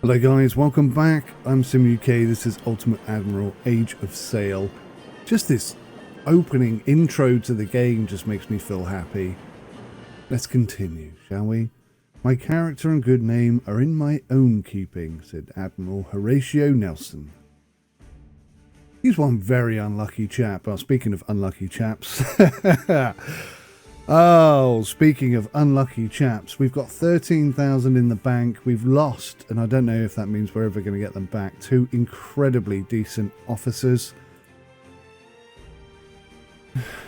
Hello guys, welcome back. I'm Sim UK. This is Ultimate Admiral Age of Sail. Just this opening intro to the game just makes me feel happy. Let's continue, shall we? My character and good name are in my own keeping, said Admiral Horatio Nelson. He's one very unlucky chap. Well, speaking of unlucky chaps. Oh, speaking of unlucky chaps, we've got 13,000 in the bank. We've lost, and I don't know if that means we're ever going to get them back, 2 incredibly decent officers.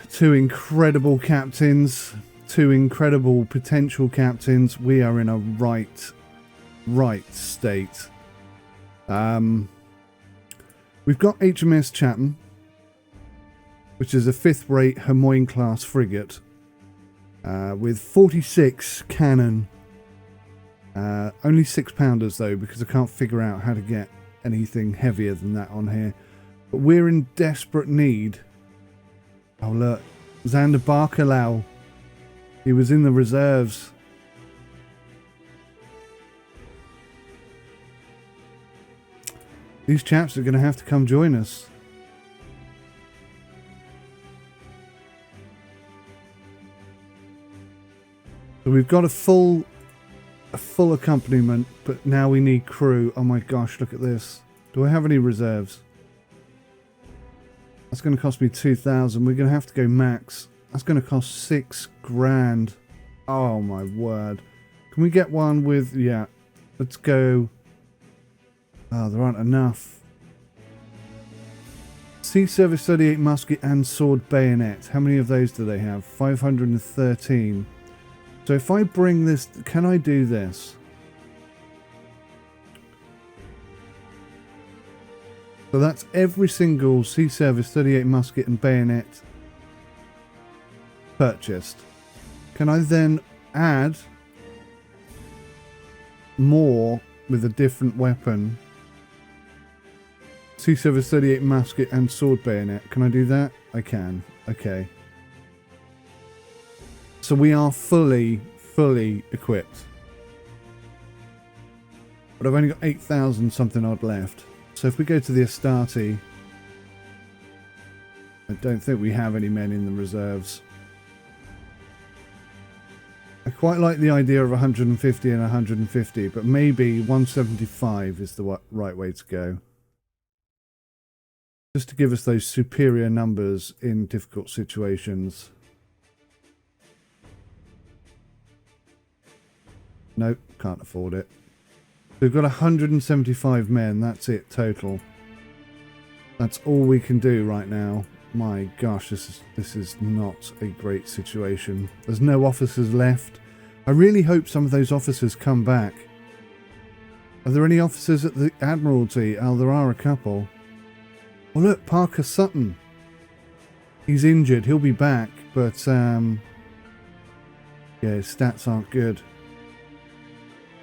2 incredible captains. 2 incredible potential captains. We are in a right state. We've got HMS Chatham, which is a 5th-rate Hermione-class frigate. With 46 cannon, only 6-pounders though, because I can't figure out how to get anything heavier than that on here. But we're in desperate need. Oh look, Xander Barcalau. He was in the reserves. These chaps are going to have to come join us. So we've got a full accompaniment, but now we need crew. Oh my gosh, look at this. Do I have any reserves? That's going to cost me 2,000. We're going to have to go max. That's going to cost 6 grand. Oh my word. Can we get one with... Yeah, let's go. Oh, there aren't enough. Sea Service 38 musket and sword bayonet. How many of those do they have? 513. So if I bring this, can I do this? So that's every single Sea Service 38 musket and bayonet purchased. Can I then add more with a different weapon? Sea Service 38 musket and sword bayonet. Can I do that? I can. Okay. So we are fully equipped. But I've only got 8,000 something odd left. So if we go to the Astarte, I don't think we have any men in the reserves. I quite like the idea of 150 and 150, but maybe 175 is the right way to go. Just to give us those superior numbers in difficult situations. Nope, can't afford it. We've got 175 men, that's it total. That's all we can do right now. My gosh, this is not a great situation. There's no officers left. I really hope some of those officers come back. Are there any officers at the Admiralty? Oh, there are a couple. Well look, Parker Sutton. He's injured, he'll be back, but yeah, his stats aren't good.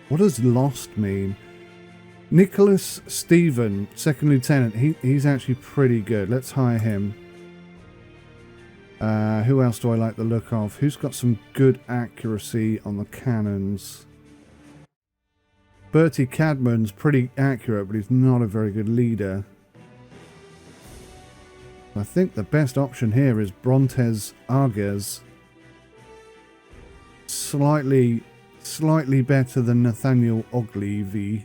What does lost mean? Nicholas Stephen, 2nd Lieutenant. He's actually pretty good. Let's hire him. Who else do I like the look of? Who's got some good accuracy on the cannons? Bertie Cadman's pretty accurate, but he's not a very good leader. I think the best option here is Brontes Arges. Slightly better than Nathaniel Oglivy.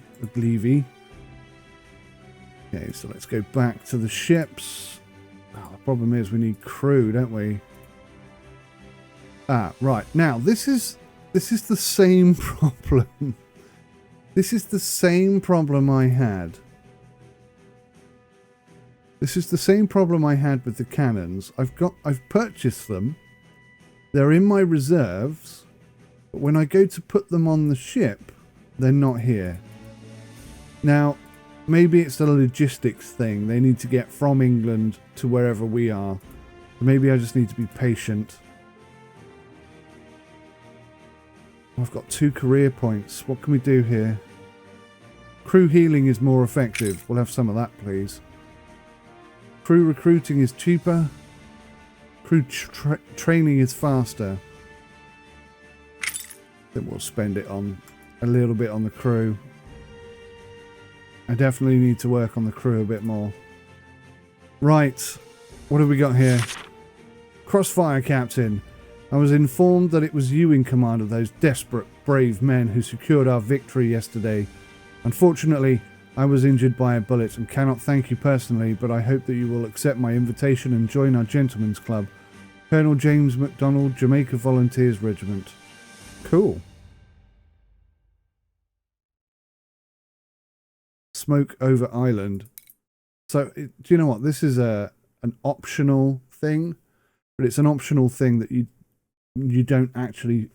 Okay, so let's go back to the ships. Oh, the problem is we need crew, don't we? Ah, right. Now, this is the same problem. This is the same problem I had. This is the same problem I had with the cannons. I've purchased them. They're in my reserves. But when I go to put them on the ship, they're not here. Now, maybe it's a logistics thing. They need to get from England to wherever we are. Maybe I just need to be patient. I've got 2 career points. What can we do here? Crew healing is more effective. We'll have some of that, please. Crew recruiting is cheaper. Crew training is faster. Then we'll spend it on a little bit on the crew. I definitely need to work on the crew a bit more. Right. What have we got here? Crossfire, Captain. I was informed that it was you in command of those desperate, brave men who secured our victory yesterday. Unfortunately, I was injured by a bullet and cannot thank you personally, but I hope that you will accept my invitation and join our gentlemen's club. Colonel James MacDonald, Jamaica Volunteers Regiment. Cool. Smoke over Island. So, do you know what? This is an optional thing, but it's an optional thing that you don't actually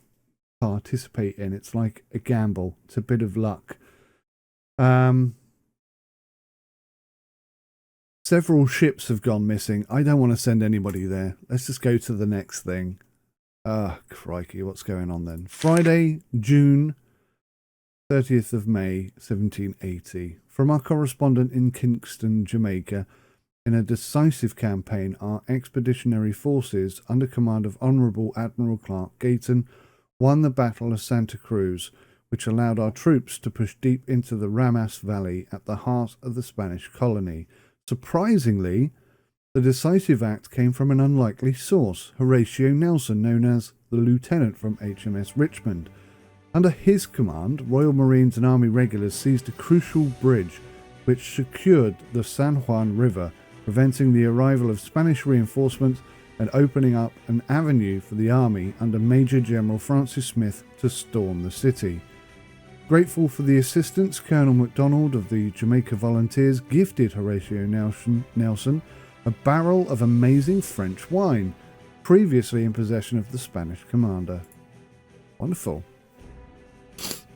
participate in. It's like a gamble. It's a bit of luck. Several ships have gone missing. I don't want to send anybody there. Let's just go to the next thing. Crikey, what's going on then? Friday, June 30th of May, 1780. From our correspondent in Kingston, Jamaica, in a decisive campaign, our expeditionary forces, under command of Honourable Admiral Clark Gayton, won the Battle of Santa Cruz, which allowed our troops to push deep into the Ramas Valley at the heart of the Spanish colony. Surprisingly, the decisive act came from an unlikely source, Horatio Nelson, known as the Lieutenant from HMS Richmond. Under his command, Royal Marines and Army regulars seized a crucial bridge which secured the San Juan River, preventing the arrival of Spanish reinforcements and opening up an avenue for the army under Major General Francis Smith to storm the city. Grateful for the assistance, Colonel MacDonald of the Jamaica Volunteers gifted Horatio Nelson a barrel of amazing French wine, previously in possession of the Spanish commander. Wonderful.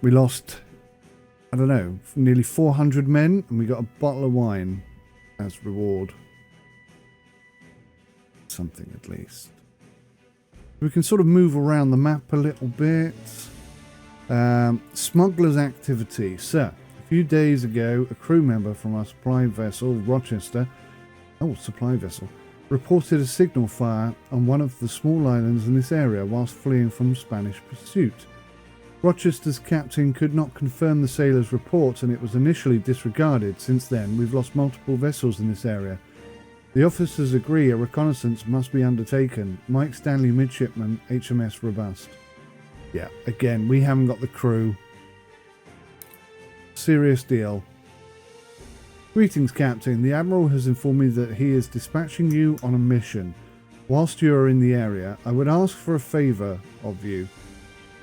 We lost, I don't know, nearly 400 men, and we got a bottle of wine as reward. Something at least. We can sort of move around the map a little bit. Smugglers Activity. Sir, a few days ago, a crew member from our supply vessel, Rochester, reported a signal fire on one of the small islands in this area whilst fleeing from Spanish pursuit. Rochester's captain could not confirm the sailor's report, and it was initially disregarded. Since then, we've lost multiple vessels in this area. The officers agree a reconnaissance must be undertaken. Mike Stanley, Midshipman, HMS Robust. Yeah, again, we haven't got the crew. Serious deal. Greetings, Captain. The Admiral has informed me that he is dispatching you on a mission. Whilst you are in the area, I would ask for a favour of you.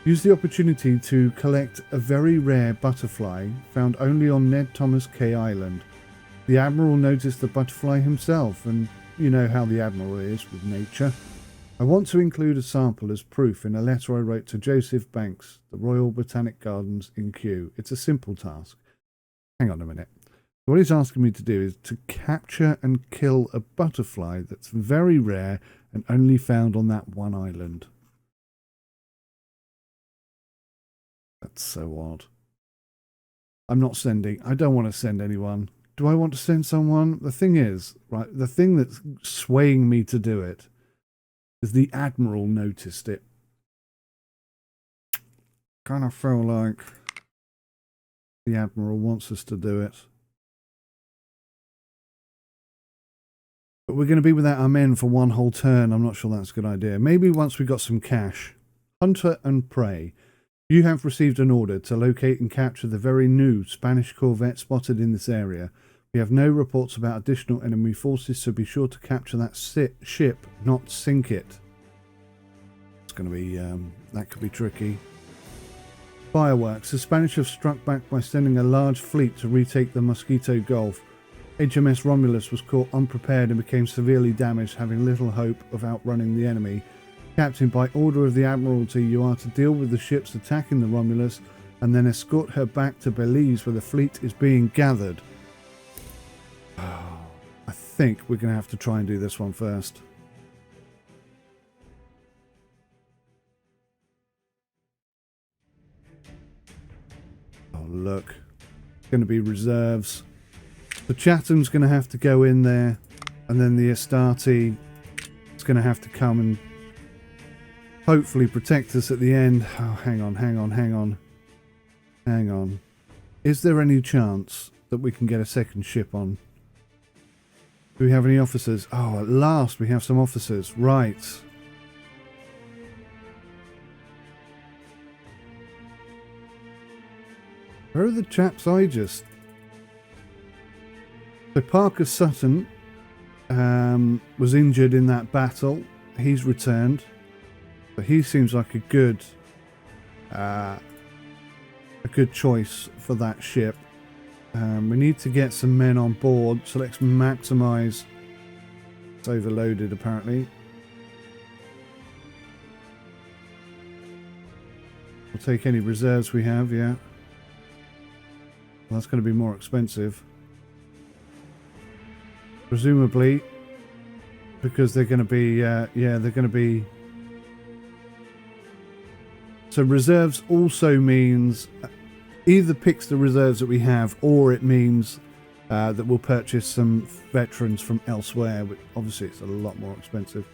Use the opportunity to collect a very rare butterfly found only on Ned Thomas K Island. The Admiral noticed the butterfly himself, and you know how the Admiral is with nature. I want to include a sample as proof in a letter I wrote to Joseph Banks, the Royal Botanic Gardens in Kew. It's a simple task. Hang on a minute. What he's asking me to do is to capture and kill a butterfly that's very rare and only found on that one island. That's so odd. I'm not sending. I don't want to send anyone. Do I want to send someone? The thing is, right, the thing that's swaying me to do it is the Admiral noticed it. Kind of feel like the Admiral wants us to do it. But we're going to be without our men for one whole turn. I'm not sure that's a good idea. Maybe once we got some cash. Hunter and Prey. You have received an order to locate and capture the very new Spanish corvette spotted in this area. We have no reports about additional enemy forces, so be sure to capture that ship, not sink it. It's going to be, that could be tricky. Fireworks. The Spanish have struck back by sending a large fleet to retake the Mosquito Gulf. HMS Romulus was caught unprepared and became severely damaged, having little hope of outrunning the enemy. Captain, by order of the Admiralty, you are to deal with the ships attacking the Romulus and then escort her back to Belize where the fleet is being gathered. I think we're going to have to try and do this one first. Oh, look. It's going to be reserves. The Chatham's going to have to go in there, and then the Astarte is going to have to come and hopefully protect us at the end. Oh, hang on. Is there any chance that we can get a second ship on. Do we have any officers? Oh, at last we have some officers. Right. Where are the chaps I just... So Parker Sutton was injured in that battle. He's returned. But he seems like a good choice for that ship. We need to get some men on board, so let's maximise. It's overloaded apparently. We'll take any reserves we have, yeah. Well, that's going to be more expensive. Presumably, because they're going to be, yeah, they're going to be... So reserves also means... Either picks the reserves that we have, or it means that we'll purchase some veterans from elsewhere, but obviously it's a lot more expensive.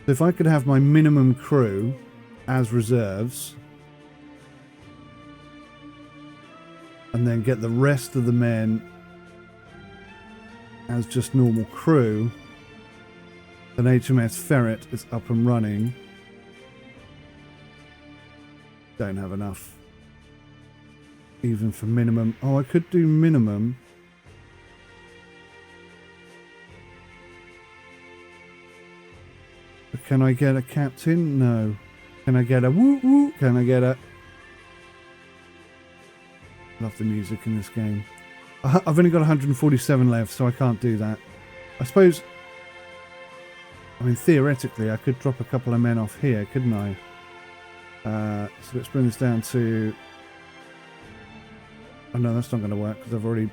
So if I could have my minimum crew as reserves, and then get the rest of the men as just normal crew, then HMS Ferret is up and running. Don't have enough. Even for minimum. Oh, I could do minimum. But can I get a captain? No. Can I get a woo woo? Can I get a... Love the music in this game. I've only got 147 left, so I can't do that. I suppose... I mean, theoretically, I could drop a couple of men off here, couldn't I? So let's bring this down to... Oh no, that's not going to work because I've already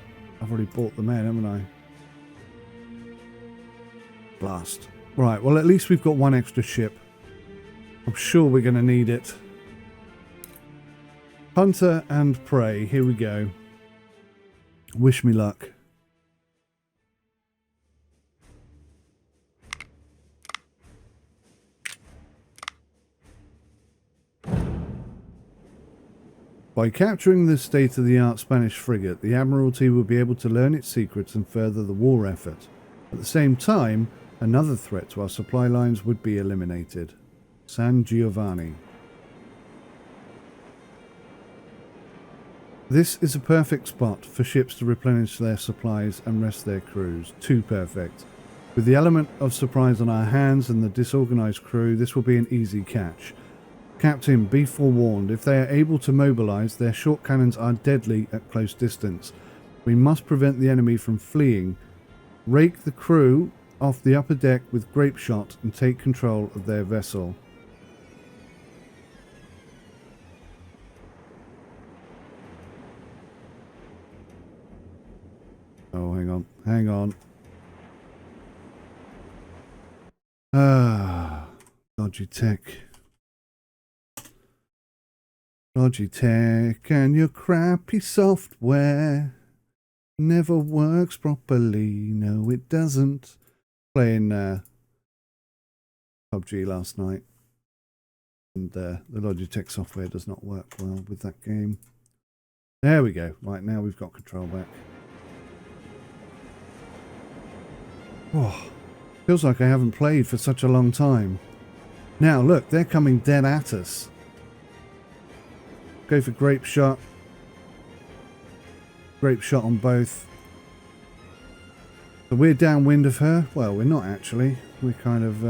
bought the men, haven't I? Blast. Right, well at least we've got one extra ship. I'm sure we're going to need it. Hunter and prey, here we go. Wish me luck. By capturing this state-of-the-art Spanish frigate, the Admiralty will be able to learn its secrets and further the war effort. At the same time, another threat to our supply lines would be eliminated. San Giovanni. This is a perfect spot for ships to replenish their supplies and rest their crews. Too perfect. With the element of surprise on our hands and the disorganized crew, this will be an easy catch. Captain, be forewarned. If they are able to mobilize, their short cannons are deadly at close distance. We must prevent the enemy from fleeing. Rake the crew off the upper deck with grape shot and take control of their vessel. Oh, hang on. Hang on. Ah, dodgy tech. Dodgy tech and your crappy software never works properly. No, it doesn't. Playing PUBG last night, and the Logitech software does not work well with that game. There we go. Right, now we've got control back. Oh, feels like I haven't played for such a long time. Now look, they're coming dead at us. Go for grape shot. Grape shot on both. So we're downwind of her. Well, we're not actually. We're kind of...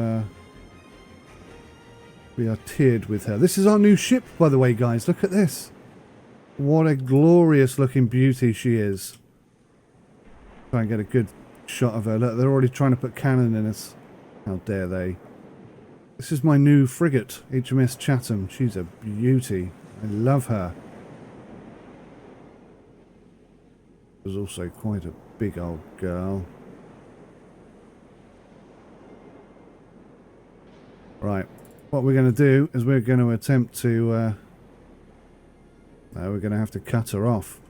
we are tiered with her. This is our new ship, by the way, guys. Look at this. What a glorious looking beauty she is. Try and get a good shot of her. Look, they're already trying to put cannon in us. How dare they. This is my new frigate, Hms Chatham. She's a beauty. I love her. There's also quite a big old girl. Right, what we're going to do is we're going to attempt to... no, we're going to have to cut her off.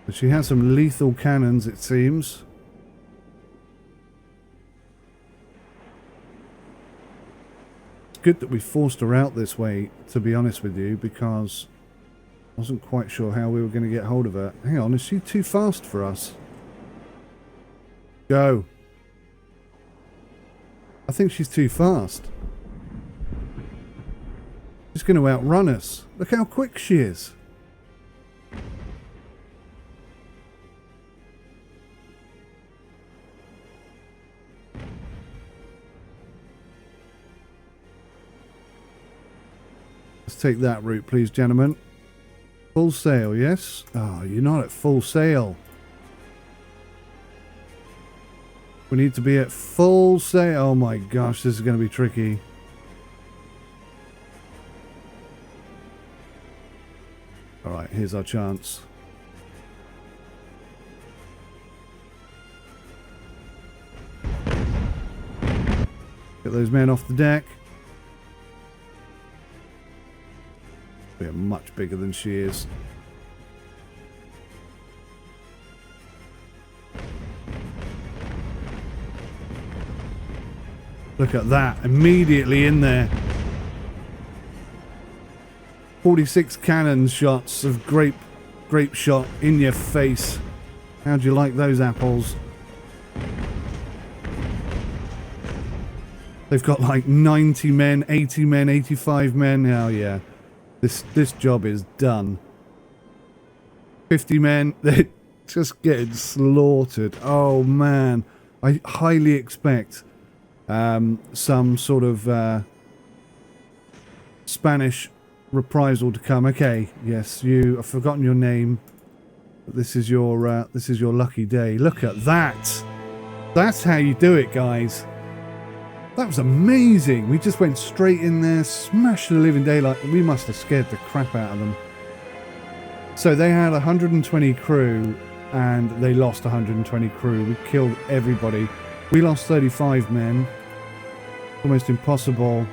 But she has some lethal cannons, it seems. good that we forced her out this way, to be honest with you, because I wasn't quite sure how we were going to get hold of her. Hang on, is she too fast for us? Go. I think she's too fast. She's going to outrun us. Look how quick she is. Let's take that route, please, gentlemen. Full sail, yes? Oh, you're not at full sail. We need to be at full sail. Oh my gosh, this is going to be tricky. Alright, here's our chance. Get those men off the deck. We are much bigger than she is. Look at that, immediately in there. 46 cannon shots of grape shot in your face. How'd you like those apples? They've got like 90 men, 80 men, 85 men. Oh yeah, this job is done. 50 men, they're just getting slaughtered. Oh man, I highly expect some sort of Spanish reprisal to come. Okay, yes, I've forgotten your name. But this is your lucky day. Look at that. That's how you do it, guys. That was amazing. We just went straight in there, smashed the living daylight. We must have scared the crap out of them. So they had 120 crew and they lost 120 crew. We killed everybody. We lost 35 men. Almost impossible.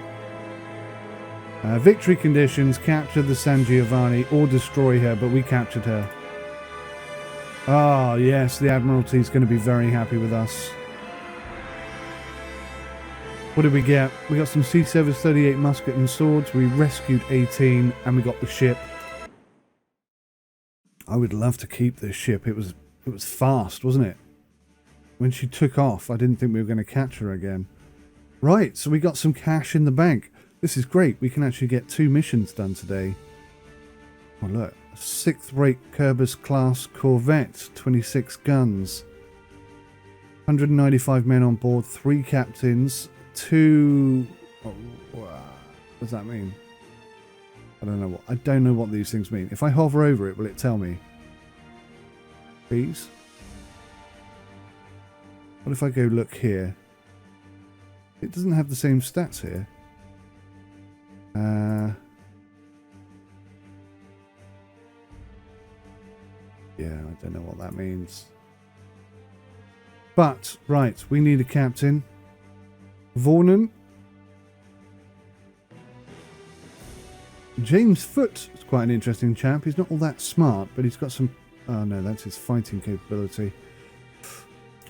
Victory conditions: capture the San Giovanni or destroy her, but we captured her. Ah, yes, the Admiralty is going to be very happy with us. What did we get? We got some Sea Service 38 musket and swords. We rescued 18 and we got the ship. I would love to keep this ship. It was fast, wasn't it? When she took off, I didn't think we were going to catch her again. Right, so we got some cash in the bank. This is great. We can actually get 2 missions done today. Oh, look. 6th rate Kerbis class corvette, 26 guns. 195 men on board, 3 captains, 2... Oh, what does that mean? I don't know what these things mean. If I hover over it, will it tell me? Please? What if I go look here? It doesn't have the same stats here. Yeah, I don't know what that means. But, right, we need a captain. Vornan. James Foote is quite an interesting chap. He's not all that smart, but he's got some... Oh no, that's his fighting capability.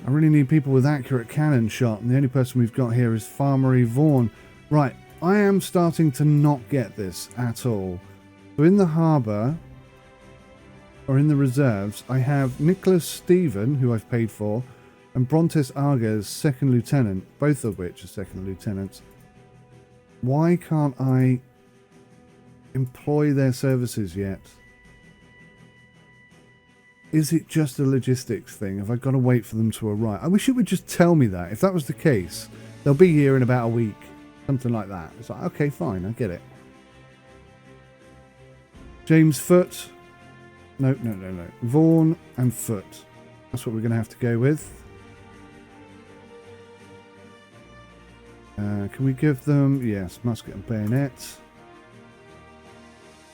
I really need people with accurate cannon shot, and the only person we've got here is Farmery Vaughan. Right, I am starting to not get this at all. So in the harbour, or in the reserves, I have Nicholas Stephen, who I've paid for, and Brontes Arges, 2nd Lieutenant, both of which are 2nd Lieutenants. Why can't I employ their services yet? Is it just a logistics thing? Have I got to wait for them to arrive? I wish it would just tell me that. If that was the case, they'll be here in about a week. Something like that. It's like, okay, fine, I get it. James Foote. No. Vaughan and Foote. That's what we're going to have to go with. Can we give them... Yes, musket and bayonet.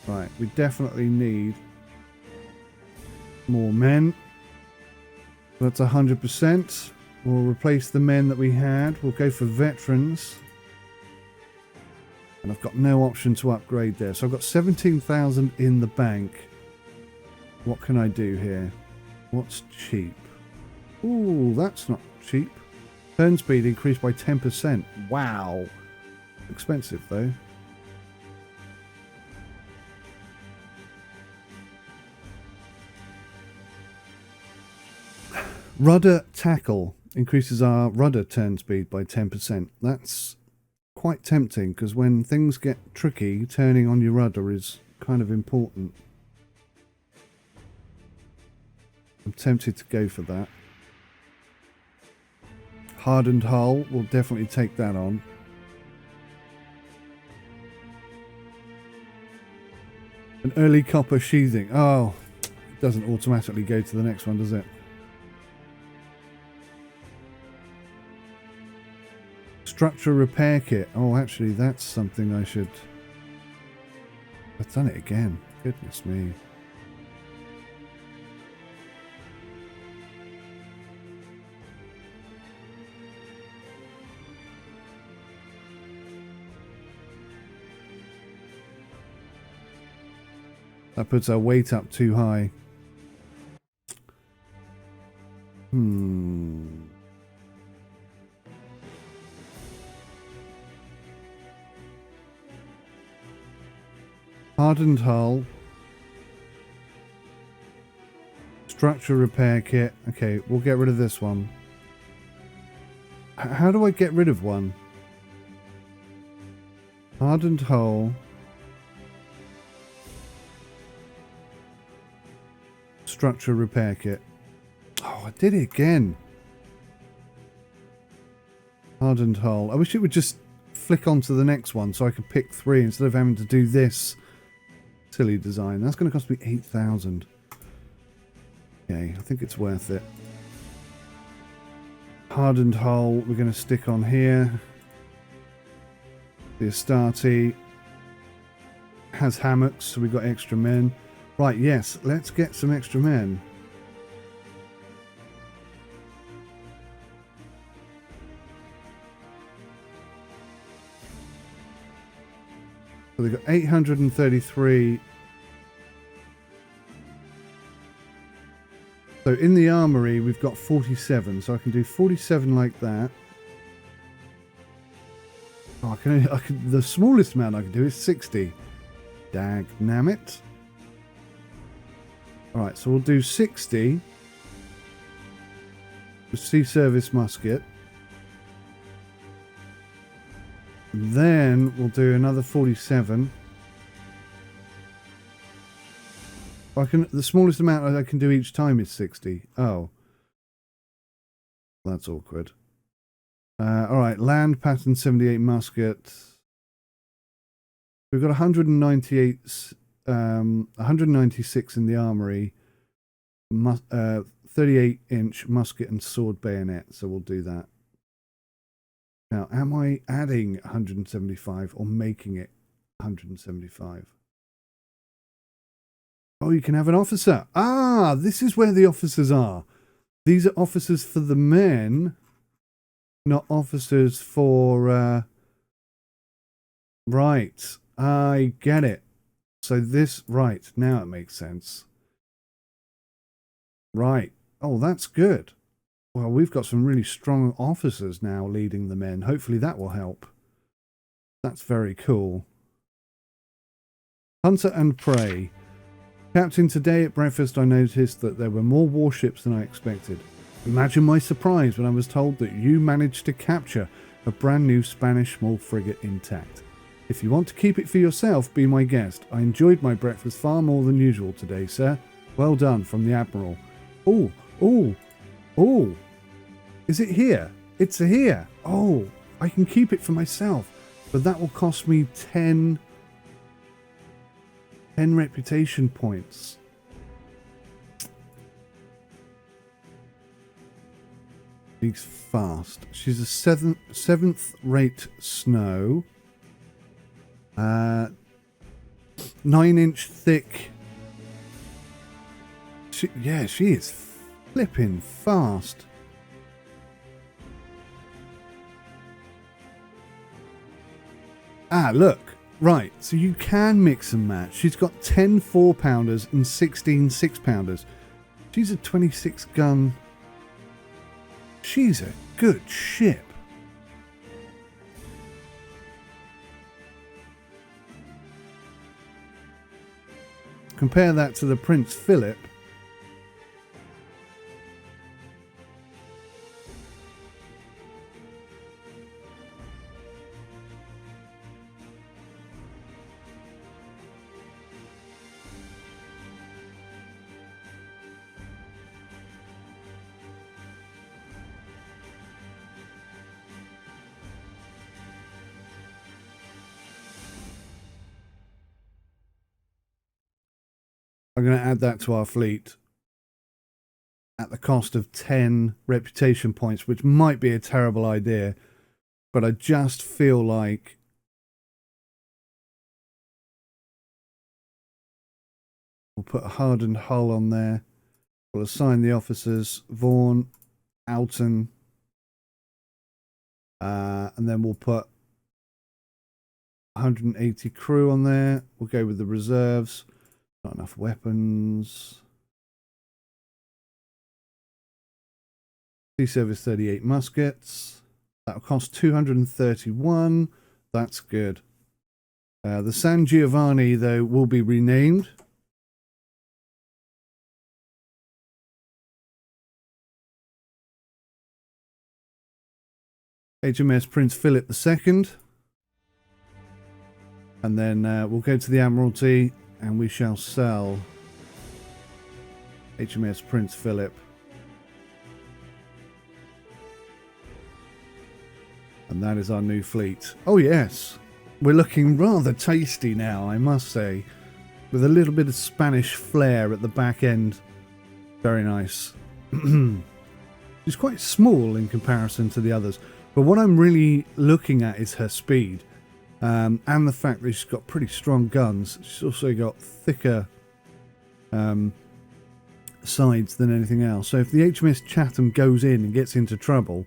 Right, we definitely need more men. That's 100%. We'll replace the men that we had. We'll go for veterans. And I've got no option to upgrade there. So I've got 17,000 in the bank. What can I do here? What's cheap? Ooh, that's not cheap. Turn speed increased by 10%. Wow. expensive though. Rudder tackle increases our rudder turn speed by 10%. That's quite tempting because when things get tricky, turning on your rudder is kind of important. I'm tempted to go for that. Hardened hull, will definitely take that on. An early copper sheathing. Oh, it doesn't automatically go to the next one, does it? Structure repair kit. Oh, actually, that's something I should... I've done it again. Goodness me. That puts our weight up too high. Hardened hull. Structure repair kit. Okay, we'll get rid of this one. How do I get rid of one? Hardened hull. Structure repair kit. Oh, I did it again. Hardened hull. I wish it would just flick onto the next one so I could pick 3 instead of having to do this silly design. That's going to cost me 8,000. Okay, I think it's worth it. Hardened hull we're going to stick on here. The Astarte has hammocks, so we've got extra men. Right, yes, let's get some extra men. So they've got 833. So in the armory, we've got 47. So I can do 47 like that. Oh, I can, the smallest amount I can do is 60. Dagnammit. Alright, so we'll do 60. The sea service musket. Then we'll do another 47. The smallest amount I can do each time is 60. Oh. That's awkward. Alright, land pattern 78 musket. We've got 198, 196 in the armory. 38-inch musket and sword bayonet, so we'll do that. Now, am I adding 175 or making it 175? Oh, you can have an officer. Ah, this is where the officers are. These are officers for the men, not officers for... Right, I get it. So this... Right, now it makes sense. Right. Oh, that's good. Well, we've got some really strong officers now leading the men. Hopefully that will help. That's very cool. Hunter and prey. Captain, today at breakfast I noticed that there were more warships than I expected. Imagine my surprise when I was told that you managed to capture a brand new Spanish small frigate intact. If you want to keep it for yourself, be my guest. I enjoyed my breakfast far more than usual today, sir. Well done, from the Admiral. Oh, oh, oh. Is it here? It's here. Oh, I can keep it for myself. But that will cost me 10 reputation points. She's fast. She's a seventh rate snow. 9-inch thick. She is flipping fast. Ah, look. Right, so you can mix and match. She's got 10 4-pounders and 16 6-pounders. She's a 26 gun. She's a good ship. Compare that to the Prince Philip. I'm going to add that to our fleet at the cost of 10 reputation points, which might be a terrible idea, but I just feel like we'll put a hardened hull on there. We'll assign the officers, Vaughan, Alton, and then we'll put 180 crew on there. We'll go with the reserves. Not enough weapons. Sea service 38 muskets. That'll cost 231. That's good. The San Giovanni, though, will be renamed. HMS Prince Philip II. And then we'll go to the Admiralty and we shall sell HMS Prince Philip. And that is our new fleet. Oh yes, we're looking rather tasty now, I must say. With a little bit of Spanish flair at the back end. Very nice. She's quite small in comparison to the others. But what I'm really looking at is her speed. And the fact that she's got pretty strong guns. She's also got thicker sides than anything else. So if the HMS Chatham goes in and gets into trouble,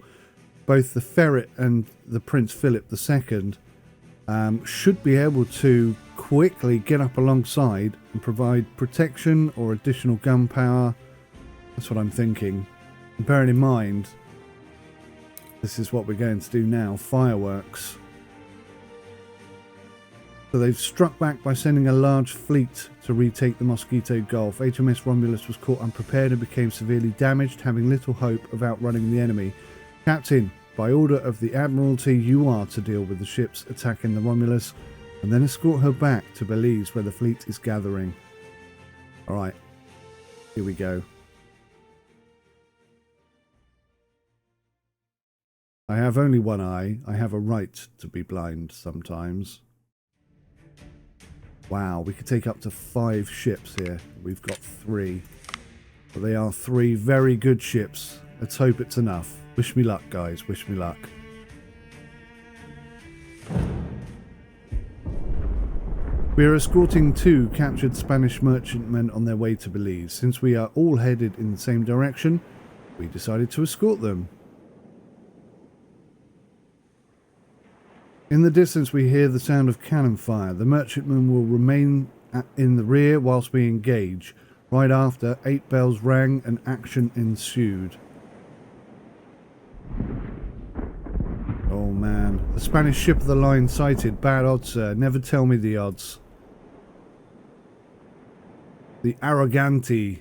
both the Ferret and the Prince Philip II should be able to quickly get up alongside and provide protection or additional gun power. That's what I'm thinking. And bearing in mind, this is what we're going to do now, fireworks. So they've struck back by sending a large fleet to retake the Mosquito Gulf. HMS Romulus was caught unprepared and became severely damaged, having little hope of outrunning the enemy. Captain, by order of the Admiralty, you are to deal with the ships attacking the Romulus and then escort her back to Belize where the fleet is gathering. Alright, here we go. I have only one eye. I have a right to be blind sometimes. Wow, we could take up to 5 ships here. We've got 3. But they are 3 very good ships. Let's hope it's enough. Wish me luck, guys. Wish me luck. We are escorting 2 captured Spanish merchantmen on their way to Belize. Since we are all headed in the same direction, we decided to escort them. In the distance we hear the sound of cannon fire. The merchantmen will remain in the rear whilst we engage. Right after, 8 bells rang and action ensued. Oh man, the Spanish ship of the line sighted. Bad odds, sir. Never tell me the odds. The Arroganti.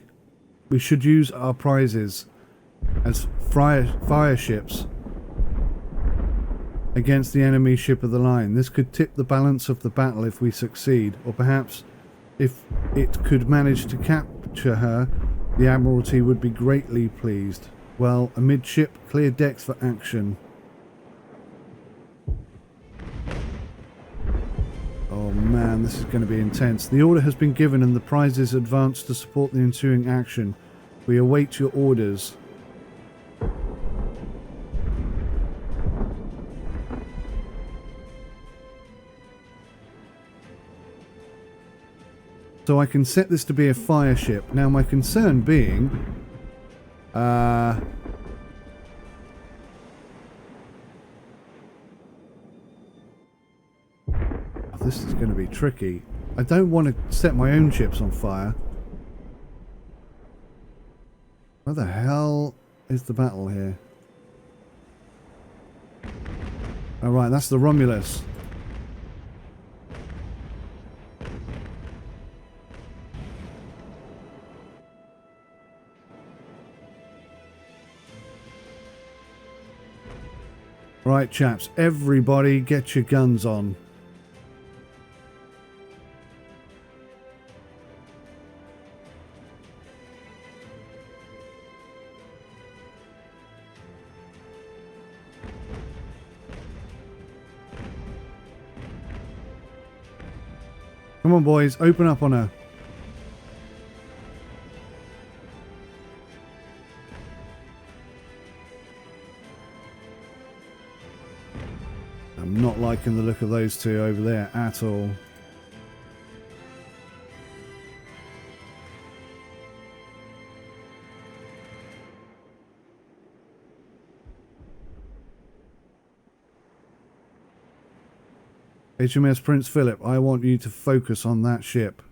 We should use our prizes as fire ships against the enemy ship of the line. This could tip the balance of the battle if we succeed, or perhaps if it could manage to capture her, the Admiralty would be greatly pleased. Well, amidship, clear decks for action. Oh man, this is going to be intense. The order has been given and the prizes advanced to support the ensuing action. We await your orders. So I can set this to be a fire ship. Now my concern being... this is going to be tricky. I don't want to set my own ships on fire. Where the hell is the battle here? Alright, that's the Romulus. Right, chaps, everybody get your guns on. Come on, boys, open up on her. I'm not liking the look of those two over there at all. HMS Prince Philip, I want you to focus on that ship.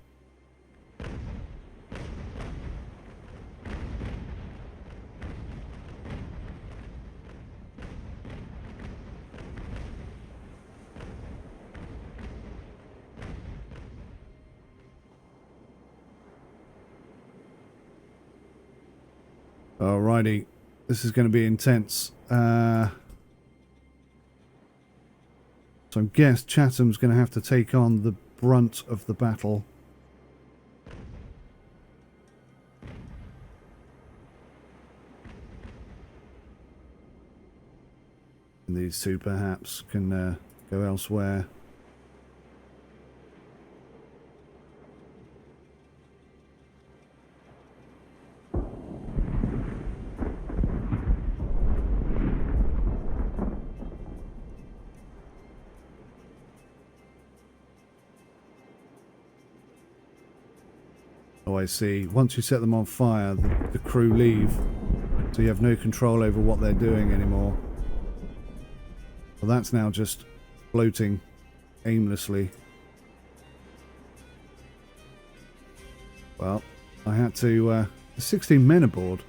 Alrighty, this is going to be intense. So I guess Chatham's going to have to take on the brunt of the battle. And these two perhaps can go elsewhere. Oh, I see. Once you set them on fire, the crew leave. So you have no control over what they're doing anymore. Well, that's now just floating aimlessly. Well, I had to... there's 16 men aboard.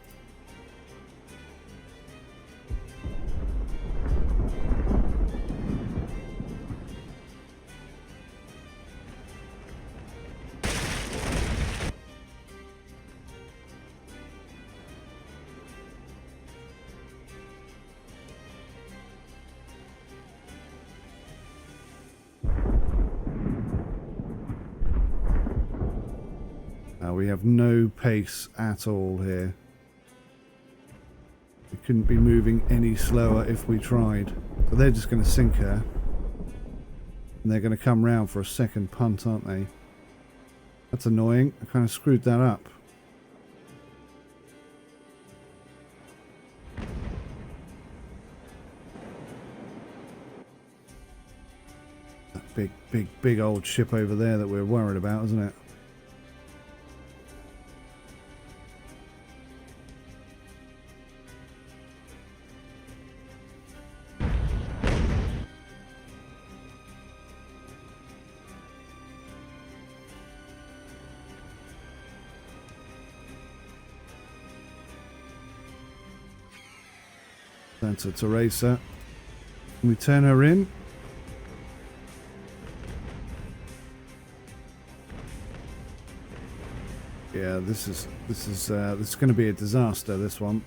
We have no pace at all here. We couldn't be moving any slower if we tried. So they're just going to sink her. And they're going to come round for a second punt, aren't they? That's annoying. I kind of screwed that up. That big old ship over there that we're worried about, isn't it? That's a Teresa. Can we turn her in? Yeah, this is going to be a disaster, this one.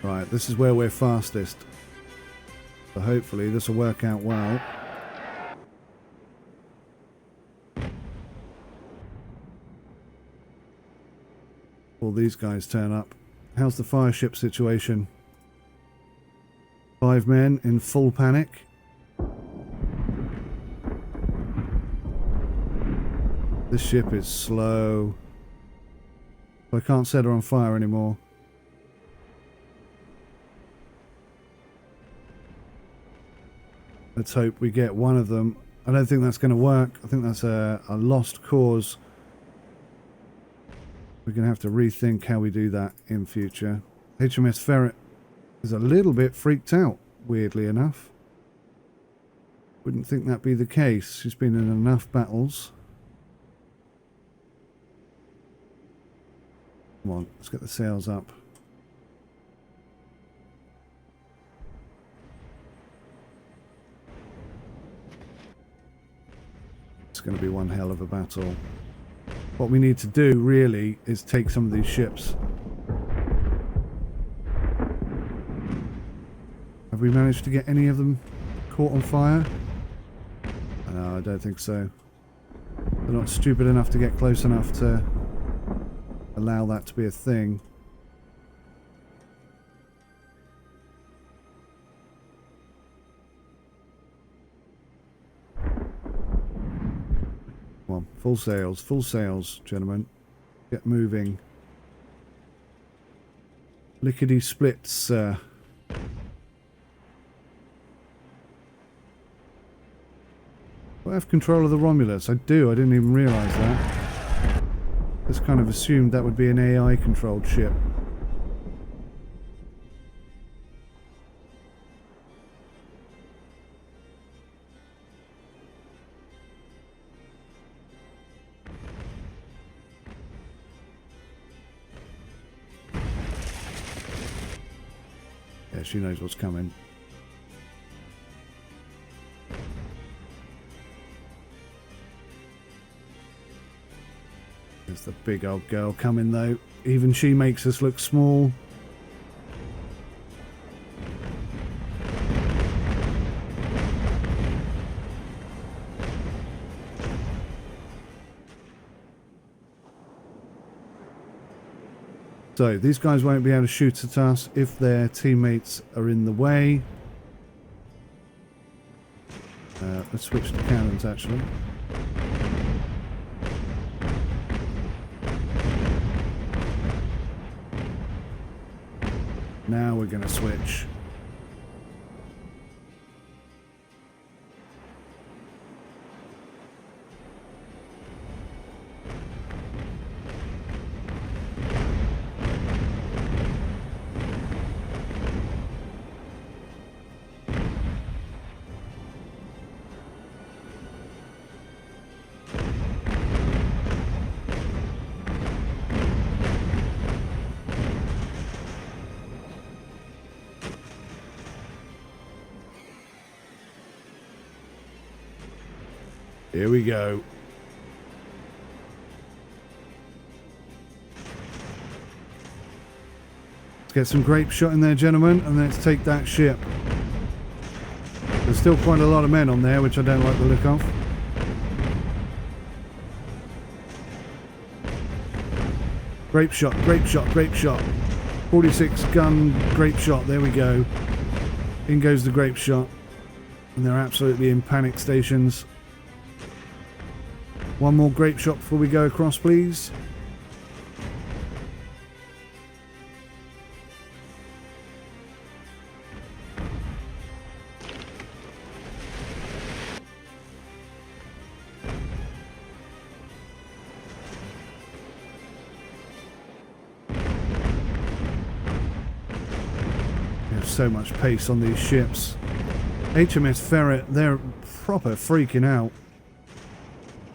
Right, this is where we're fastest. So hopefully this will work out well. All these guys turn up. How's the fire ship situation? 5 men in full panic. This ship is slow. I can't set her on fire anymore. Let's hope we get one of them. I don't think that's going to work. I think that's a lost cause. We're going to have to rethink how we do that in future. HMS Ferret is a little bit freaked out, weirdly enough. Wouldn't think that'd be the case. She's been in enough battles. Come on, let's get the sails up. It's going to be one hell of a battle. What we need to do, really, is take some of these ships. Have we managed to get any of them caught on fire? No, I don't think so. They're not stupid enough to get close enough to allow that to be a thing. Come on, full sails, gentlemen. Get moving. Lickety splits, sir. I have control of the Romulus. I do. I didn't even realise that. Just kind of assumed that would be an AI controlled ship. Yeah, she knows what's coming. There's the big old girl coming though. Even she makes us look small. So these guys won't be able to shoot at us if their teammates are in the way. Let's switch to cannons actually. Now we're going to switch. Here we go. Let's get some grape shot in there, gentlemen, and let's take that ship. There's still quite a lot of men on there, which I don't like the look of. Grape shot, grape shot, grape shot. 46 gun grape shot, there we go. In goes the grape shot. And they're absolutely in panic stations. One more grape shot before we go across, please. We have so much pace on these ships. HMS Ferret, they're proper freaking out.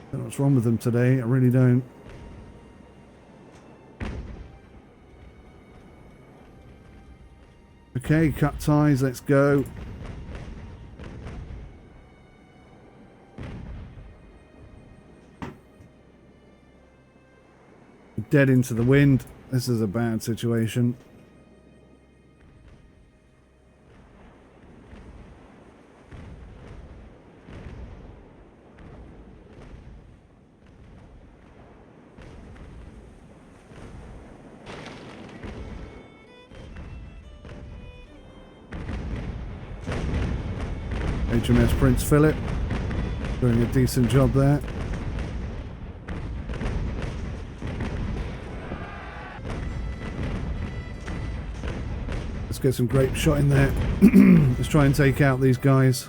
I don't know what's wrong with them today, I really don't. Okay, cut ties, let's go. Dead into the wind. This is a bad situation. HMS Prince Philip doing a decent job there. Let's get some grape shot in there. Let's try and take out these guys.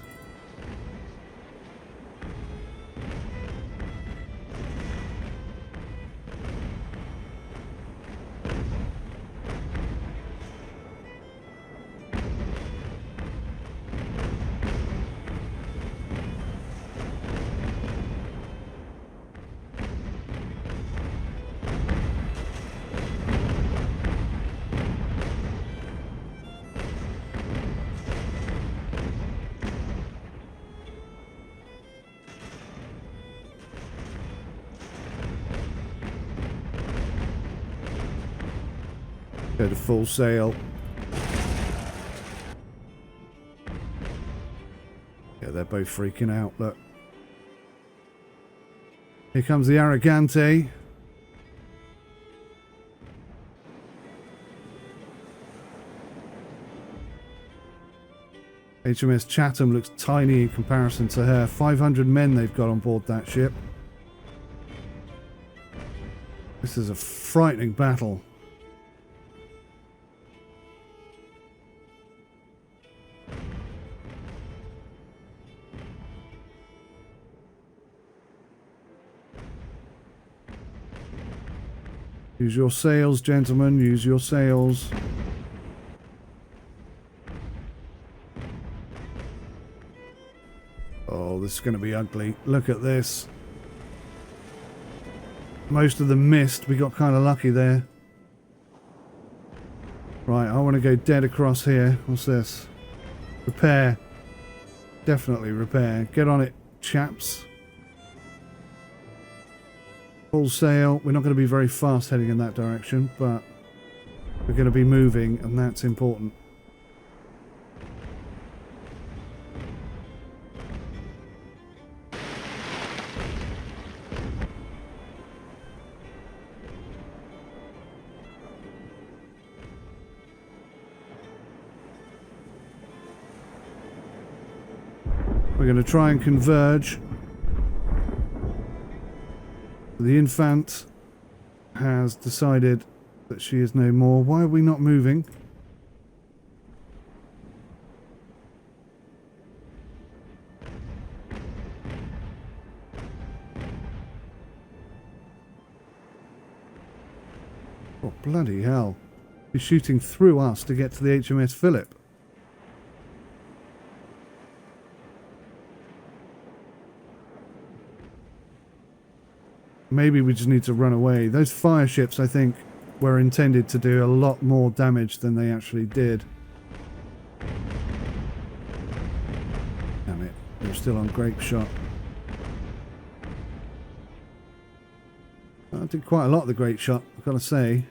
Go to full sail. Yeah, they're both freaking out, look. Here comes the Arrogante. HMS Chatham looks tiny in comparison to her. 500 men they've got on board that ship. This is a frightening battle. Use your sails, gentlemen. Use your sails. Oh, this is going to be ugly. Look at this. Most of them missed. We got kind of lucky there. Right, I want to go dead across here. What's this? Repair. Definitely repair. Get on it, chaps. Full sail. We're not going to be very fast heading in that direction, but we're going to be moving, and that's important. We're going to try and converge. The Infant has decided that she is no more. Why are we not moving? Oh, bloody hell. He's shooting through us to get to the HMS Phillip. Maybe we just need to run away. Those fire ships, I think, were intended to do a lot more damage than they actually did. Damn it. They're still on grape shot. I did quite a lot of the grape shot, I've got to say.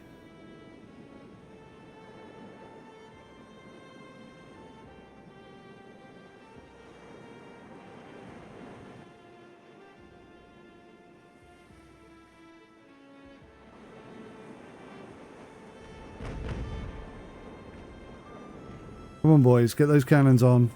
Come on, boys, get those cannons on.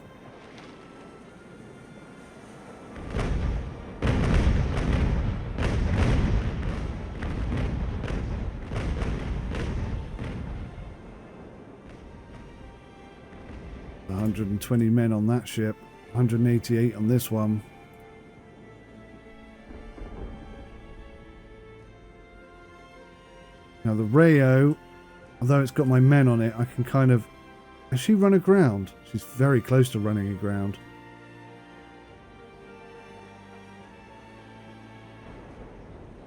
$120 men on that ship, 188 on this one. Now the Rayo, although it's got my men on it, I can kind of... Has she run aground? She's very close to running aground.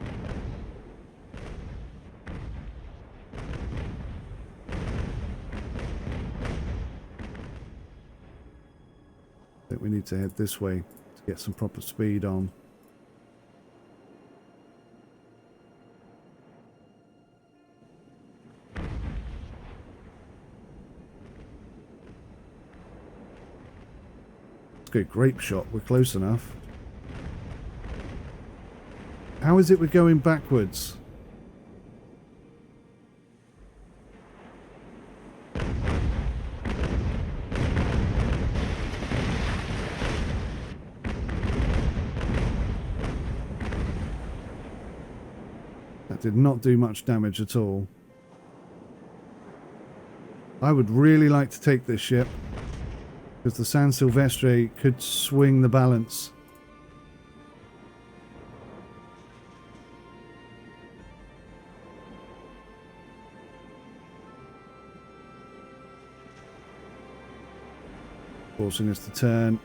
I think we need to head this way to get some proper speed on. Good grape shot, we're close enough. How is it we're going backwards? That did not do much damage at all. I would really like to take this ship, because the San Silvestre could swing the balance. Forcing us to turn.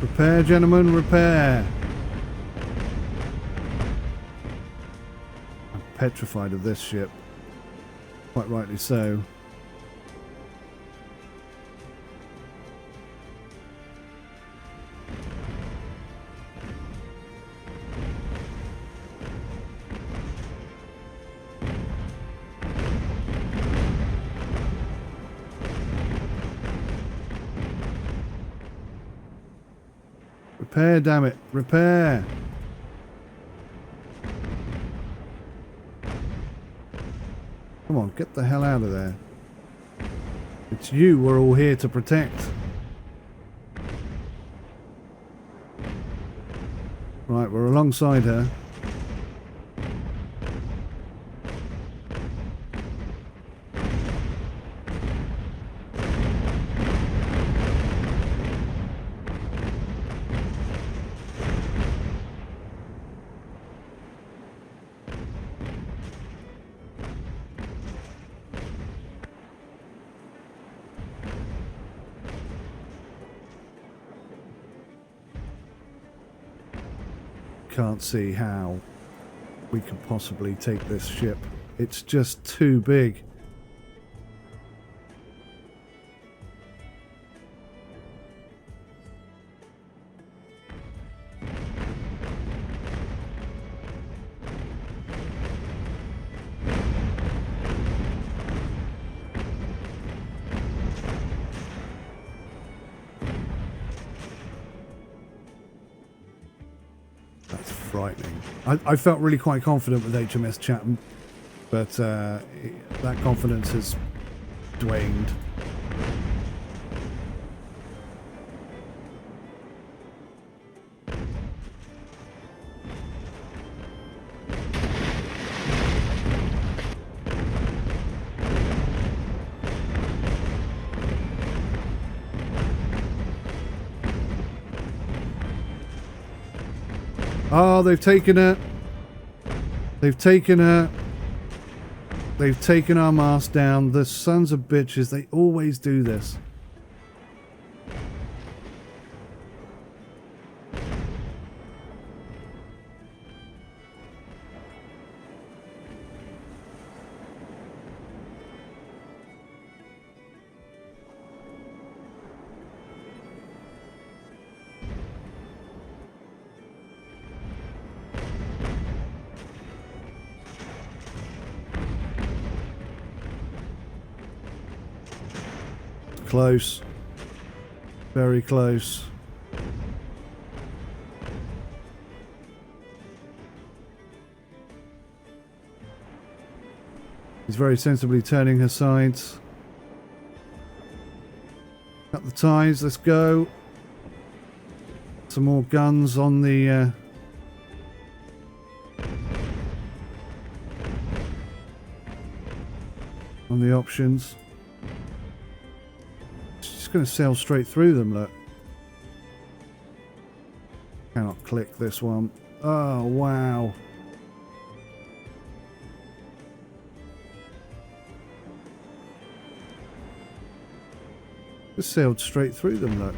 Repair, gentlemen, repair. I'm petrified of this ship. Quite rightly so. Repair, damn it. Repair. Come on, get the hell out of there. It's you we're all here to protect. Right, we're alongside her. Can't see how we could possibly take this ship. It's just too big. Frightening. I felt really quite confident with HMS Chatham, but that confidence has waned. Oh, they've taken her. They've taken her. They've taken our mast down. The sons of bitches, they always do this. Close. Very close. He's very sensibly turning her sides. Cut the ties, let's go. Some more guns on the options. Just going to sail straight through them, look. Cannot click this one. Oh, wow. Just sailed straight through them, look.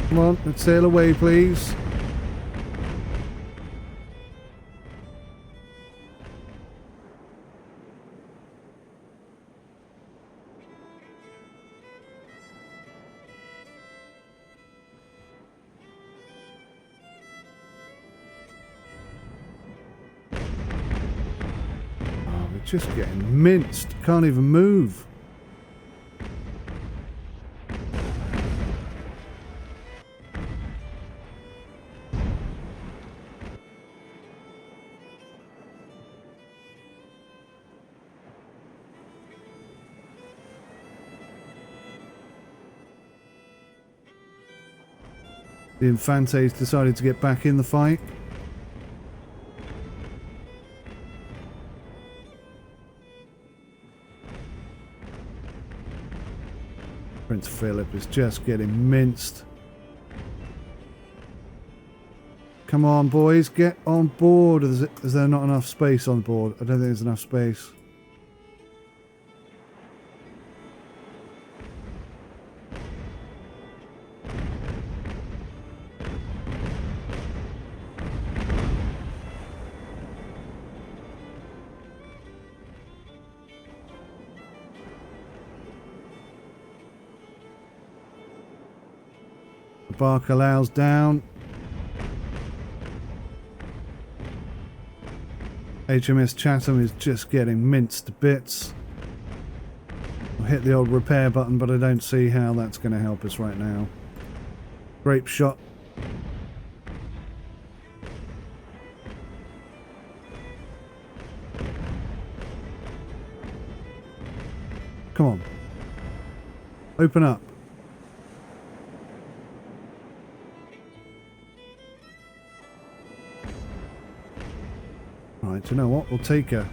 Come on, let's sail away, please. Just getting minced. Can't even move. The Infantes decided to get back in the fight. Prince Philip is just getting minced. Come on, boys, get on board. Is there not enough space on board? I don't think there's enough space. Bark allows down. HMS Chatham is just getting minced to bits. I'll hit the old repair button, but I don't see how that's going to help us right now. Grape shot. Come on. Open up. Right, do you know what? We'll take her.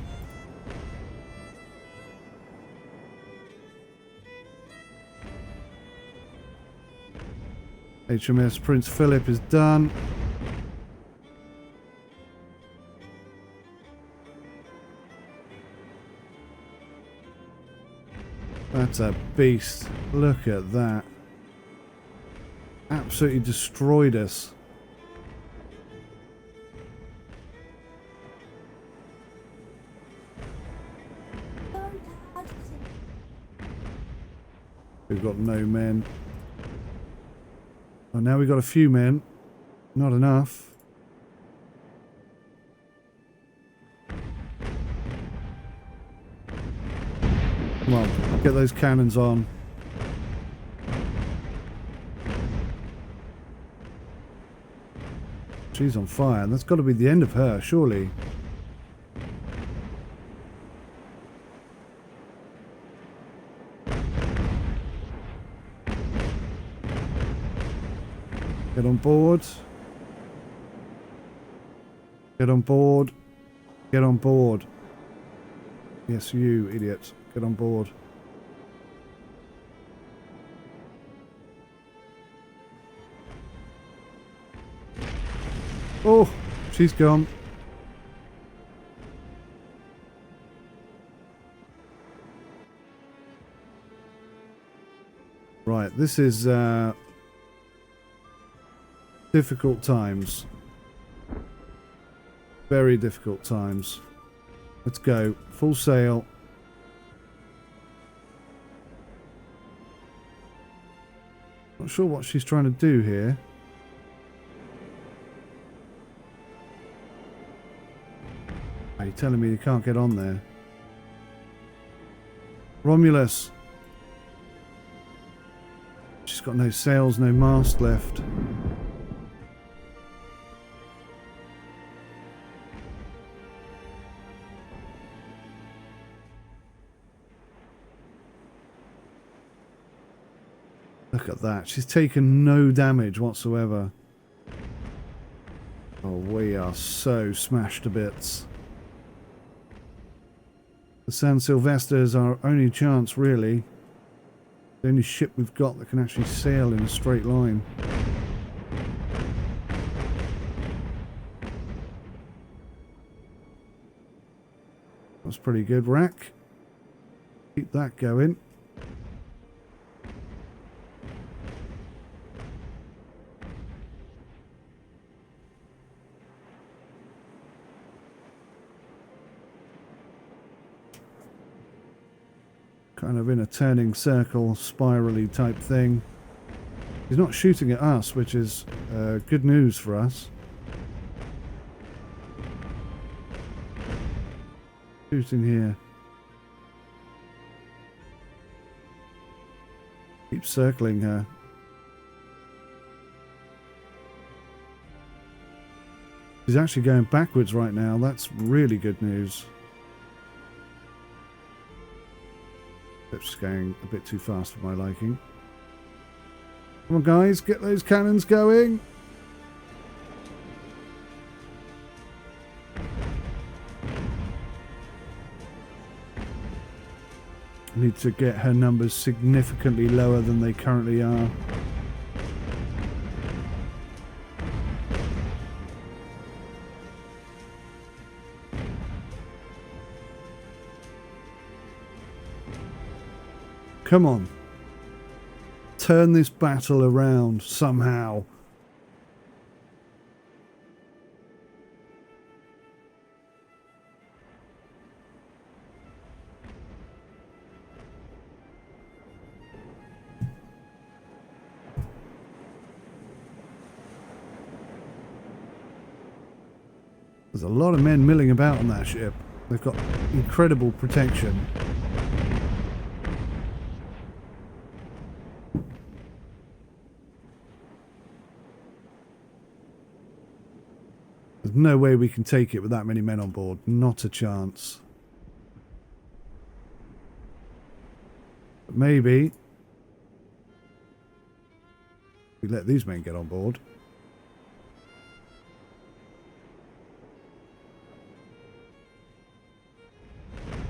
HMS Prince Philip is done. That's a beast. Look at that. Absolutely destroyed us. We've got no men. Oh, now we've got a few men. Not enough. Come on, get those cannons on. She's on fire. That's got to be the end of her, surely. Get on board. Get on board. Get on board. Yes, you idiot. Get on board. Oh, she's gone. Right, this is difficult times. Very difficult times. Let's go. Full sail. Not sure what she's trying to do here. Are you telling me you can't get on there? Romulus. She's got no sails, no mast left. Look at that. She's taken no damage whatsoever. Oh, we are so smashed to bits. The San Sylvester is our only chance, really. The only ship we've got that can actually sail in a straight line. That's pretty good, Rack. Keep that going. Kind of in a turning circle, spirally type thing. He's not shooting at us, which is good news for us. Shooting here. Keep circling her. She's actually going backwards right now. That's really good news. It's going a bit too fast for my liking. Come on, guys, get those cannons going. Need to get her numbers significantly lower than they currently are. Come on. Turn this battle around somehow. There's a lot of men milling about on that ship. They've got incredible protection. There's no way we can take it with that many men on board. Not a chance. But maybe we let these men get on board.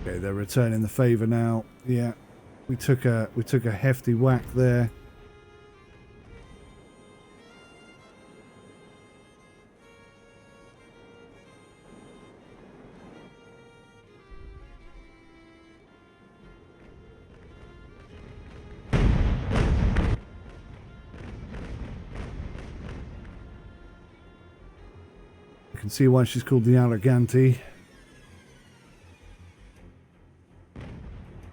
Okay, they're returning the favour now. Yeah, we took a hefty whack there. You can see why she's called the Arroganti.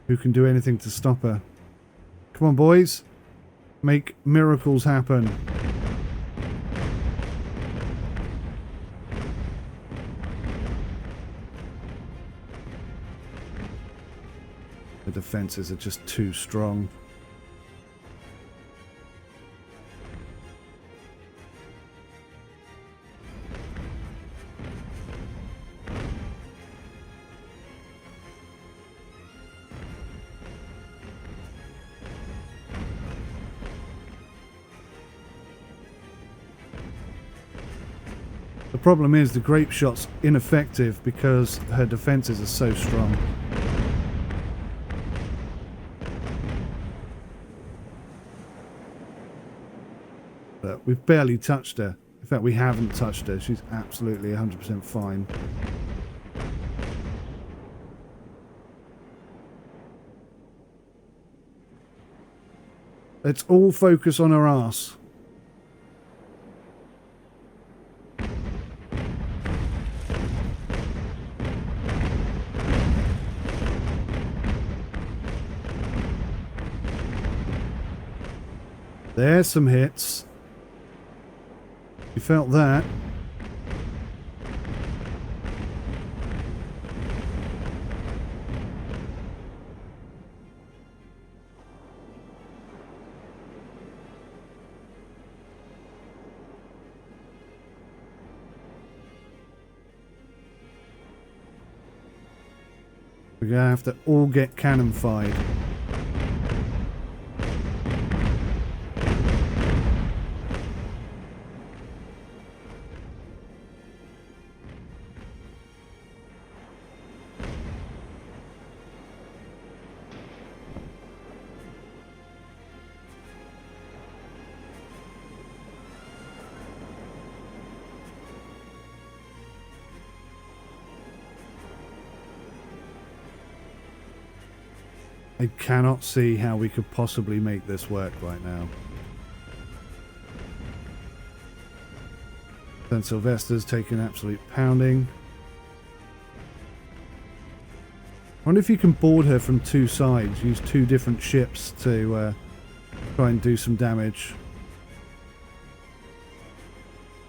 Who can do anything to stop her? Come on, boys. Make miracles happen. The defenses are just too strong. The problem is the grape shot's ineffective because her defenses are so strong. But we've barely touched her. In fact, we haven't touched her. She's absolutely 100% fine. Let's all focus on her arse. There's some hits. You felt that. We're going to have to all get cannon fired. I cannot see how we could possibly make this work right now. Then Sylvester's taking absolute pounding. I wonder if you can board her from two sides. Use two different ships to try and do some damage.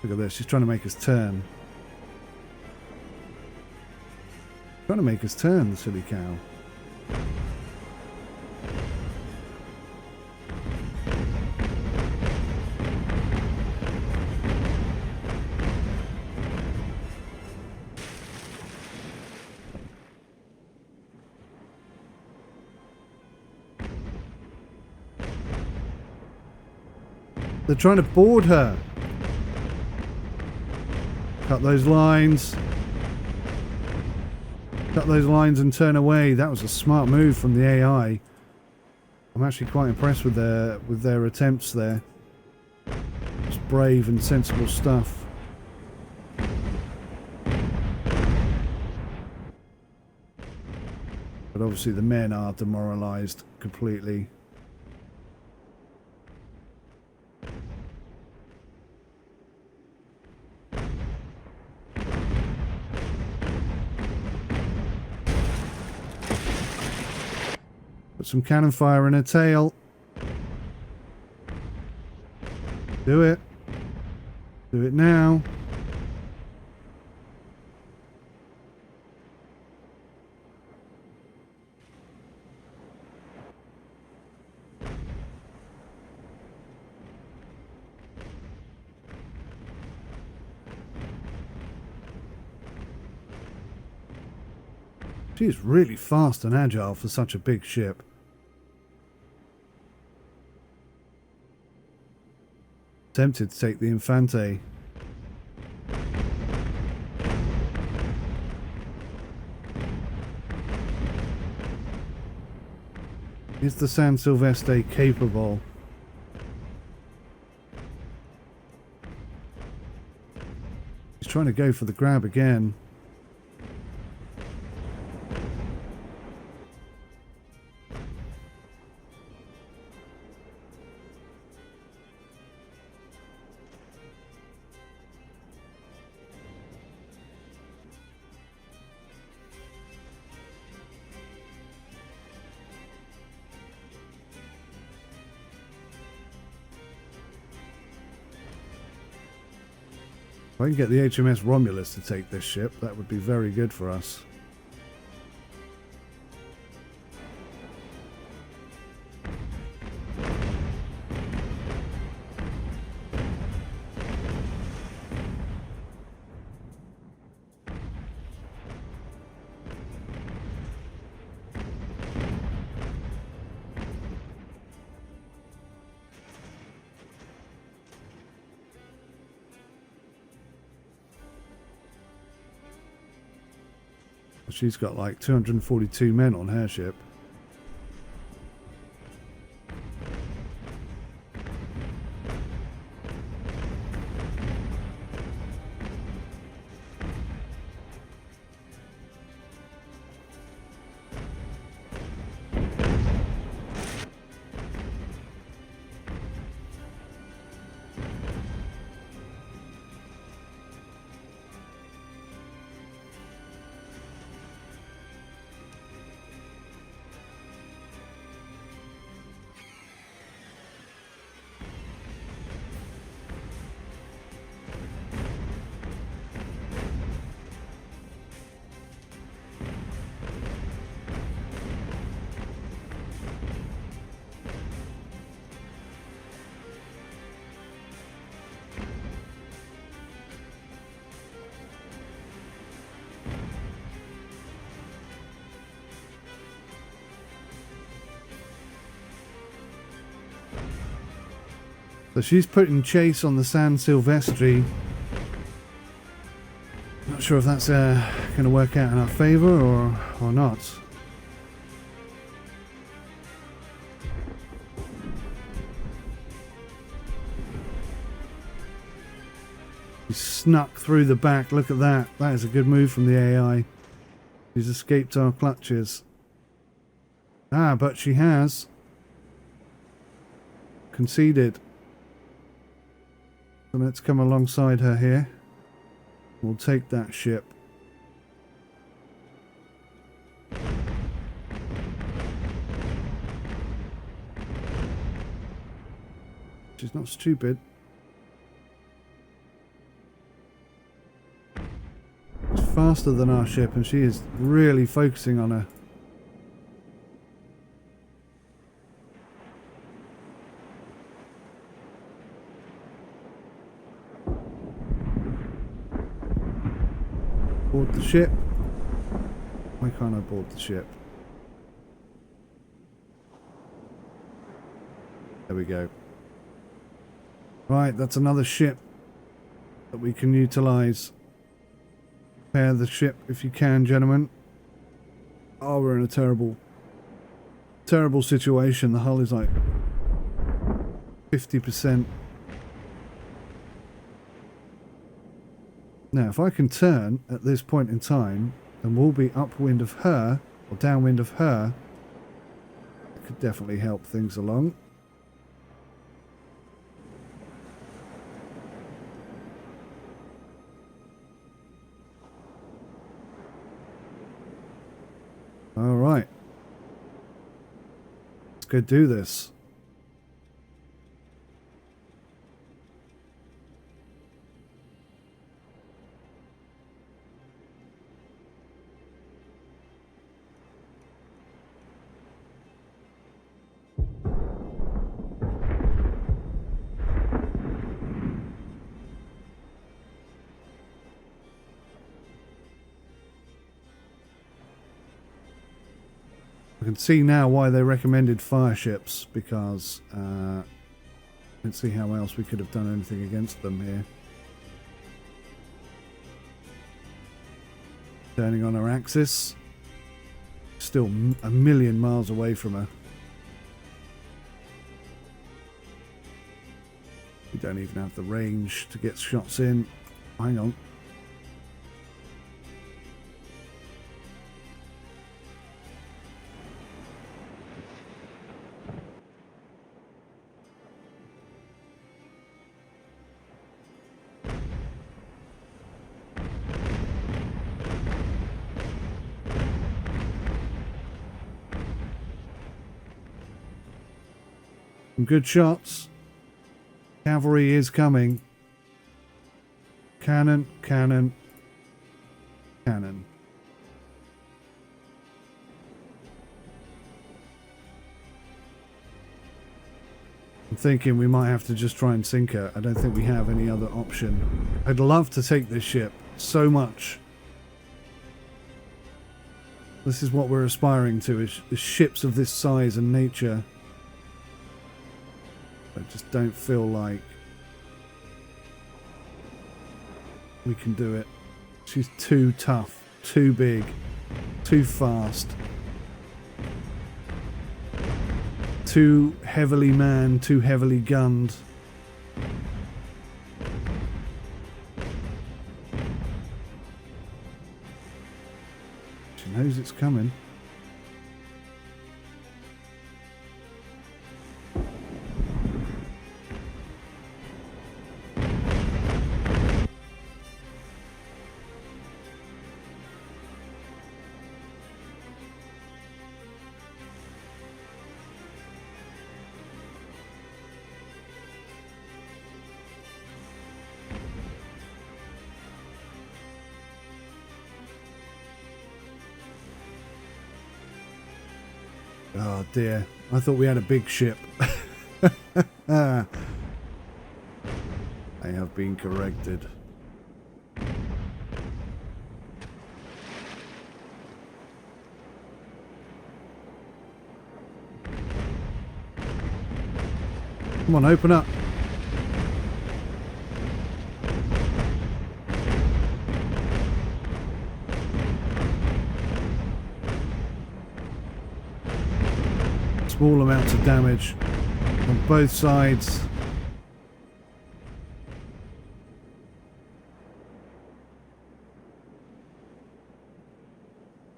Look at this. She's trying to make us turn. Trying to make us turn, the silly cow. They're trying to board her. Cut those lines. Cut those lines and turn away. That was a smart move from the AI. I'm actually quite impressed with their attempts there. It's brave and sensible stuff. But obviously the men are demoralized completely. Put some cannon fire in her tail. Do it. Do it now. She is really fast and agile for such a big ship. Tempted to take the Infante. Is the San Silvestre capable? He's trying to go for the grab again. If I can get the HMS Romulus to take this ship, that would be very good for us. She's got like 242 men on her ship. So she's putting chase on the San Silvestre. Not sure if that's going to work out in our favour or not. She snuck through the back. Look at that. That is a good move from the AI. She's escaped our clutches. Ah, but she has conceded. So let's come alongside her here. We'll take that ship. She's not stupid. She's faster than our ship and she is really focusing on her. Board the ship. Why can't I board the ship? There we go. Right, that's another ship that we can utilise. Repair the ship if you can, gentlemen. Oh, we're in a terrible situation. The hull is like 50%. Now, if I can turn at this point in time, then we'll be upwind of her, or downwind of her. That could definitely help things along. Alright. Let's go do this. I can see now why they recommended fire ships, because let's see how else we could have done anything against them here. Turning on our axis. Still a million miles away from her. We don't even have the range to get shots in. Hang on. Some good shots. Cavalry is coming. Cannon, cannon, cannon. I'm thinking we might have to just try and sink her. I don't think we have any other option. I'd love to take this ship so much. This is what we're aspiring to, is ships of this size and nature. I just don't feel like we can do it. She's too tough, too big, too fast, too heavily manned, too heavily gunned. She knows it's coming. Oh dear, I thought we had a big ship. I have been corrected. Come on, open up. Small amounts of damage on both sides.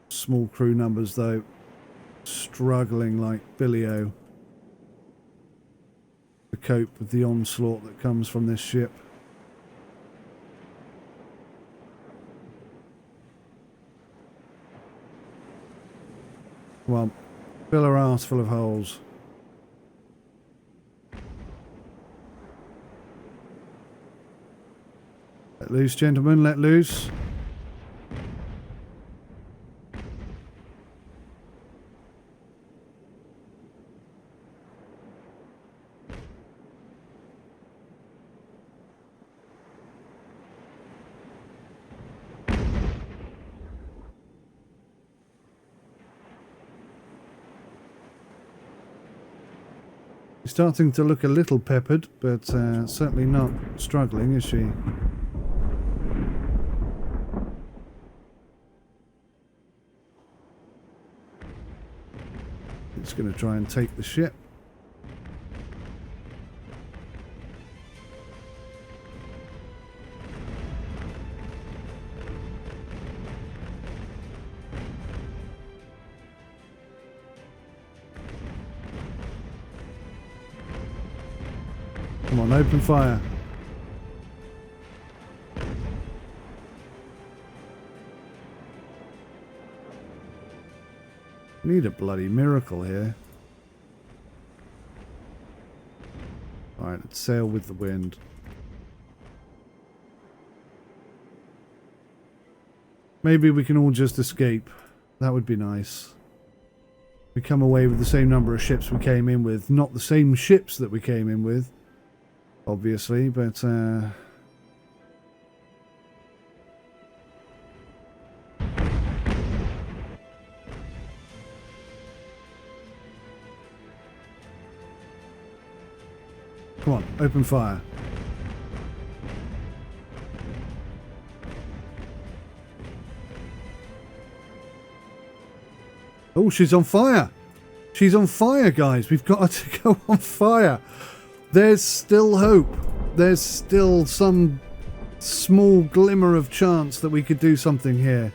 Small crew numbers though, struggling like Billy-O to cope with the onslaught that comes from this ship. Well, fill her arse full of holes. Let loose, gentlemen, let loose. Starting to look a little peppered, but certainly not struggling, is she? It's going to try and take the ship. Come on, open fire. Need a bloody miracle here. Alright, let's sail with the wind. Maybe we can all just escape. That would be nice. We come away with the same number of ships we came in with. Not the same ships that we came in with, obviously, but Come on, open fire. Oh, she's on fire. She's on fire, guys. We've got her to go on fire. There's still hope. There's still some small glimmer of chance that we could do something here.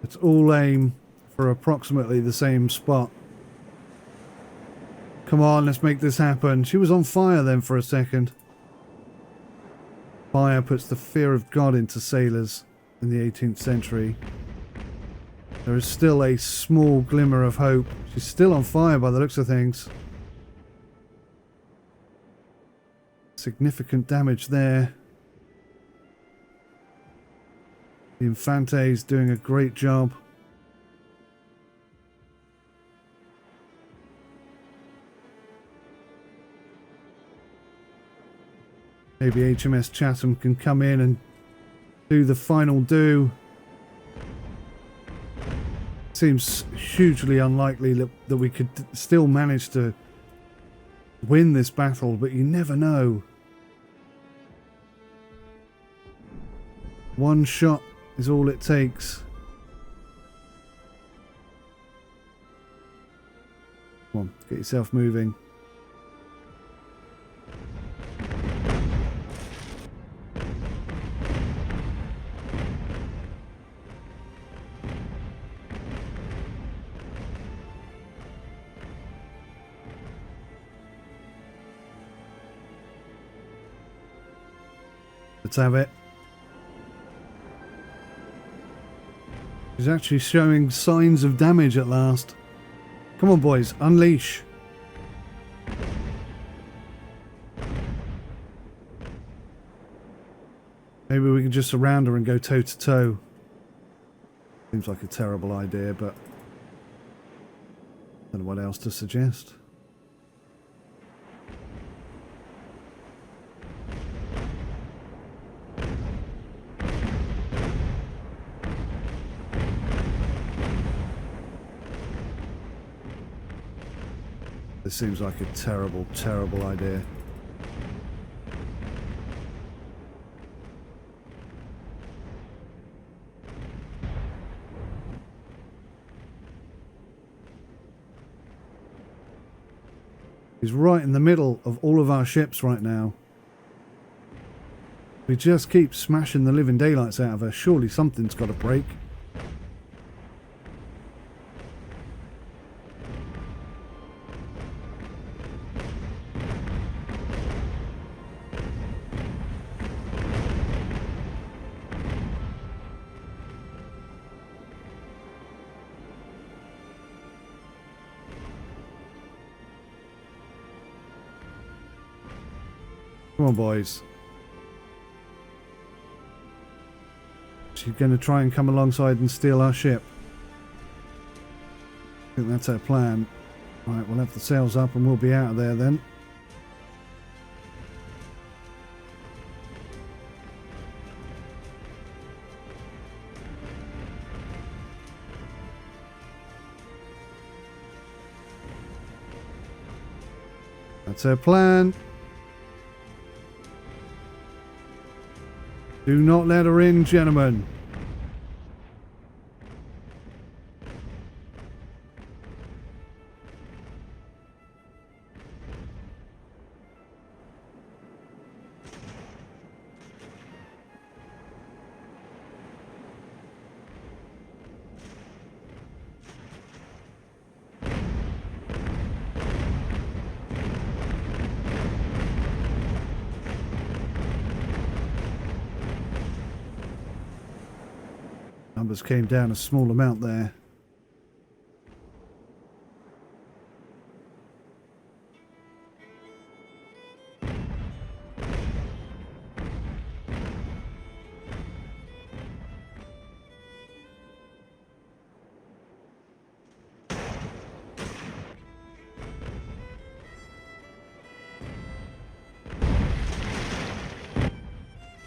Let's all aim for approximately the same spot. Come on, let's make this happen. She was on fire then for a second. Fire puts the fear of God into sailors in the 18th century. There is still a small glimmer of hope. She's still on fire by the looks of things. Significant damage there. The Infante is doing a great job. Maybe HMS Chatham can come in and do the final do. Seems hugely unlikely that we could still manage to win this battle, but you never know. One shot is all it takes. Come on, get yourself moving. Let's have it. He's actually showing signs of damage at last. Come on, boys, unleash. Maybe we can just surround her and go toe to toe. Seems like a terrible idea, but I don't know what else to suggest. This seems like a terrible, terrible idea. He's right in the middle of all of our ships right now. We just keep smashing the living daylights out of her. Surely something's got to break. Come on, boys. She's going to try and come alongside and steal our ship. I think that's our plan. Right, we'll have the sails up and we'll be out of there then. That's our plan. Do not let her in, gentlemen. Numbers came down a small amount there.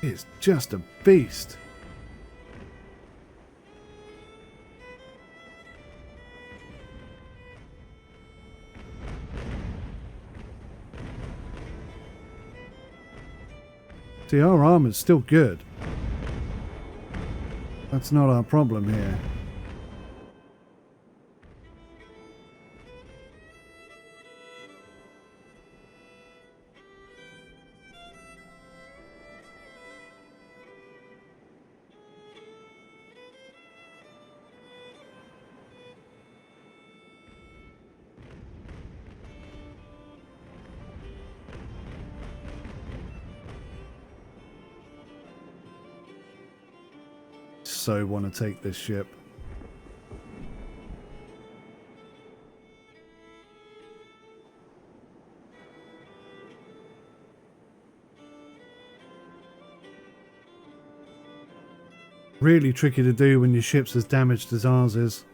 is just a beast. See, our armor's still good. That's not our problem here. So want to take this ship. Really tricky to do when your ship's as damaged as ours is.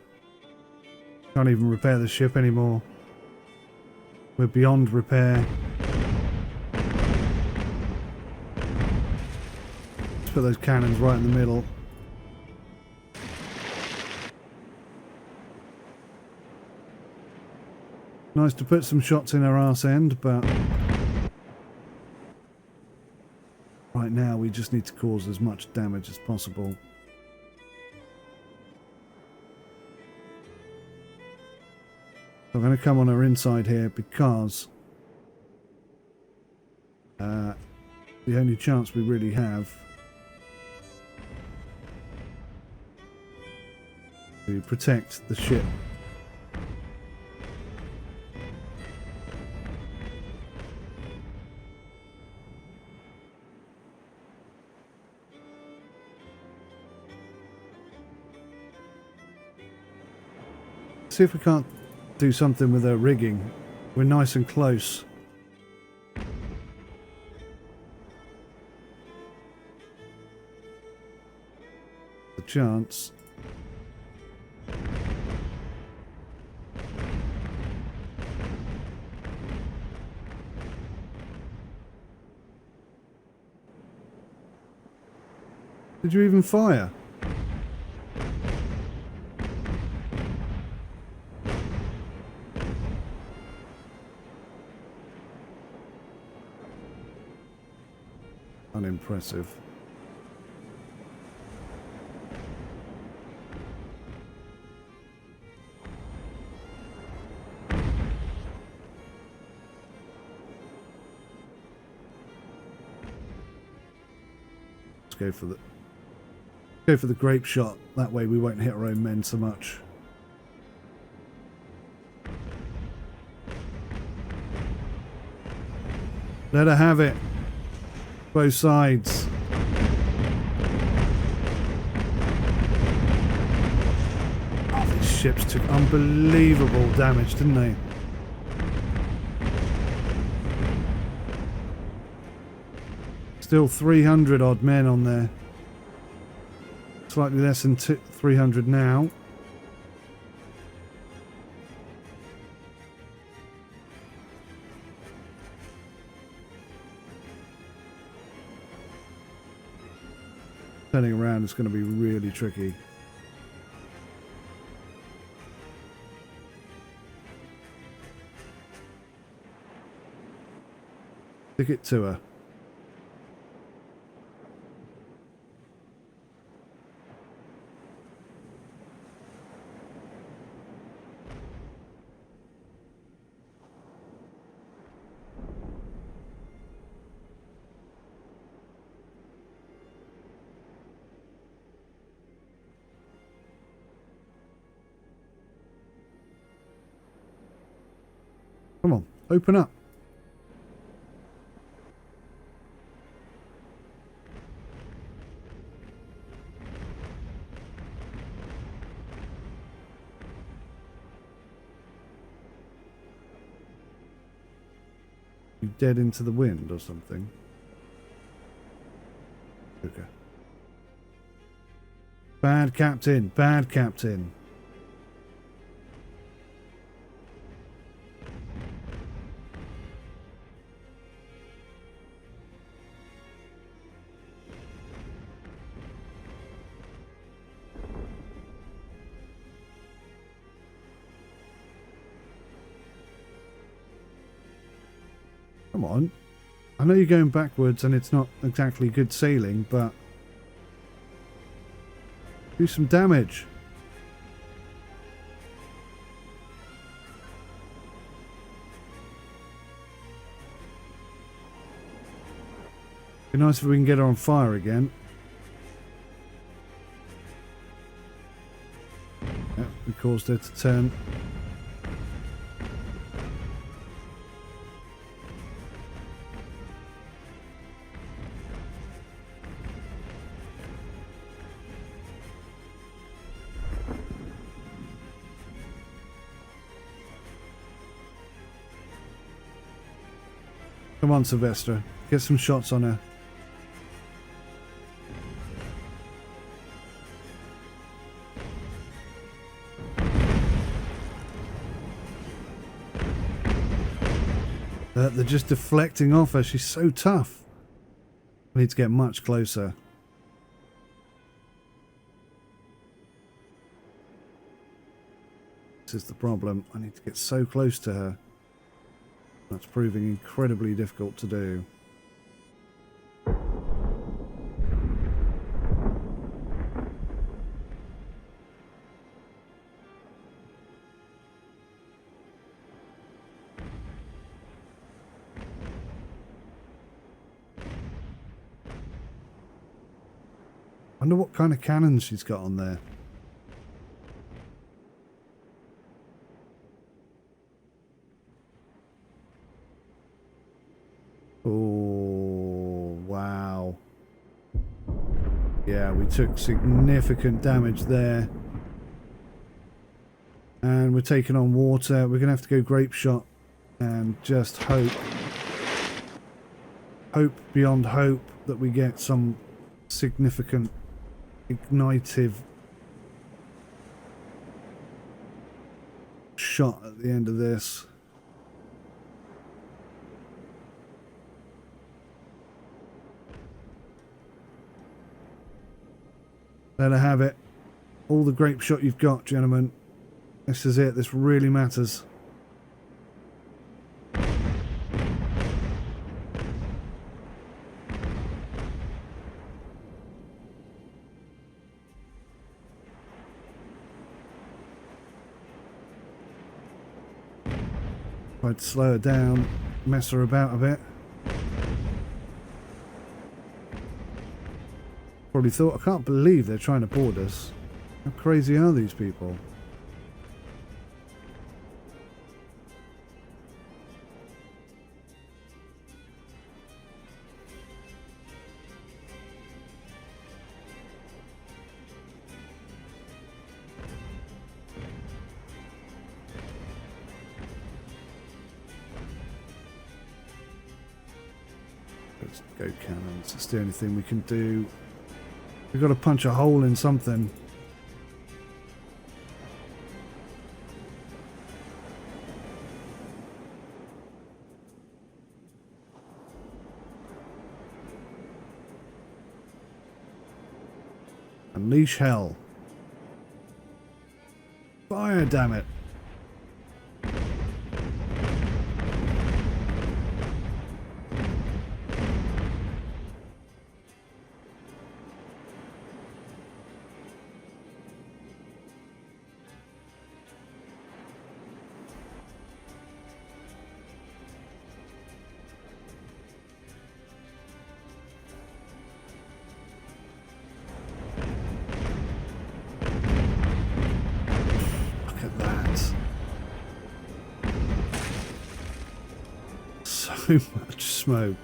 Can't even repair the ship anymore. We're beyond repair. Let's put those cannons right in the middle. Nice to put some shots in our arse end, but right now we just need to cause as much damage as possible. I'm going to come on our inside here because the only chance we really have to protect the ship. See if we can't do something with our rigging. We're nice and close. The chance. Did you even fire? Unimpressive. Let's go for the grape shot. That way we won't hit our own men so much. Let her have it. Both sides. Oh, these ships took unbelievable damage, didn't they? Still 300 odd men on there. Slightly less than 300 now. Turning around is going to be really tricky. Stick it to her. Come on, open up. You dead into the wind or something? Okay. Bad captain, bad captain. Come on. I know you're going backwards and it's not exactly good sailing, but do some damage. Be nice if we can get her on fire again. Yep, we caused her to turn. Come on, Sylvester. Get some shots on her. They're just deflecting off her. She's so tough. I need to get much closer. This is the problem. I need to get so close to her. That's proving incredibly difficult to do. I wonder what kind of cannons she's got on there. Oh, wow. Yeah, we took significant damage there. And we're taking on water. We're going to have to go grape shot and just hope beyond hope that we get some significant ignitive shot at the end of this. Let her have it. All the grape shot you've got, gentlemen. This is it. This really matters. Tried to slow her down, mess her about a bit. Probably thought, I can't believe they're trying to board us. How crazy are these people? Let's go cannons. It's the only thing we can do. We've got to punch a hole in something. Unleash hell. Fire, damn it. So much smoke.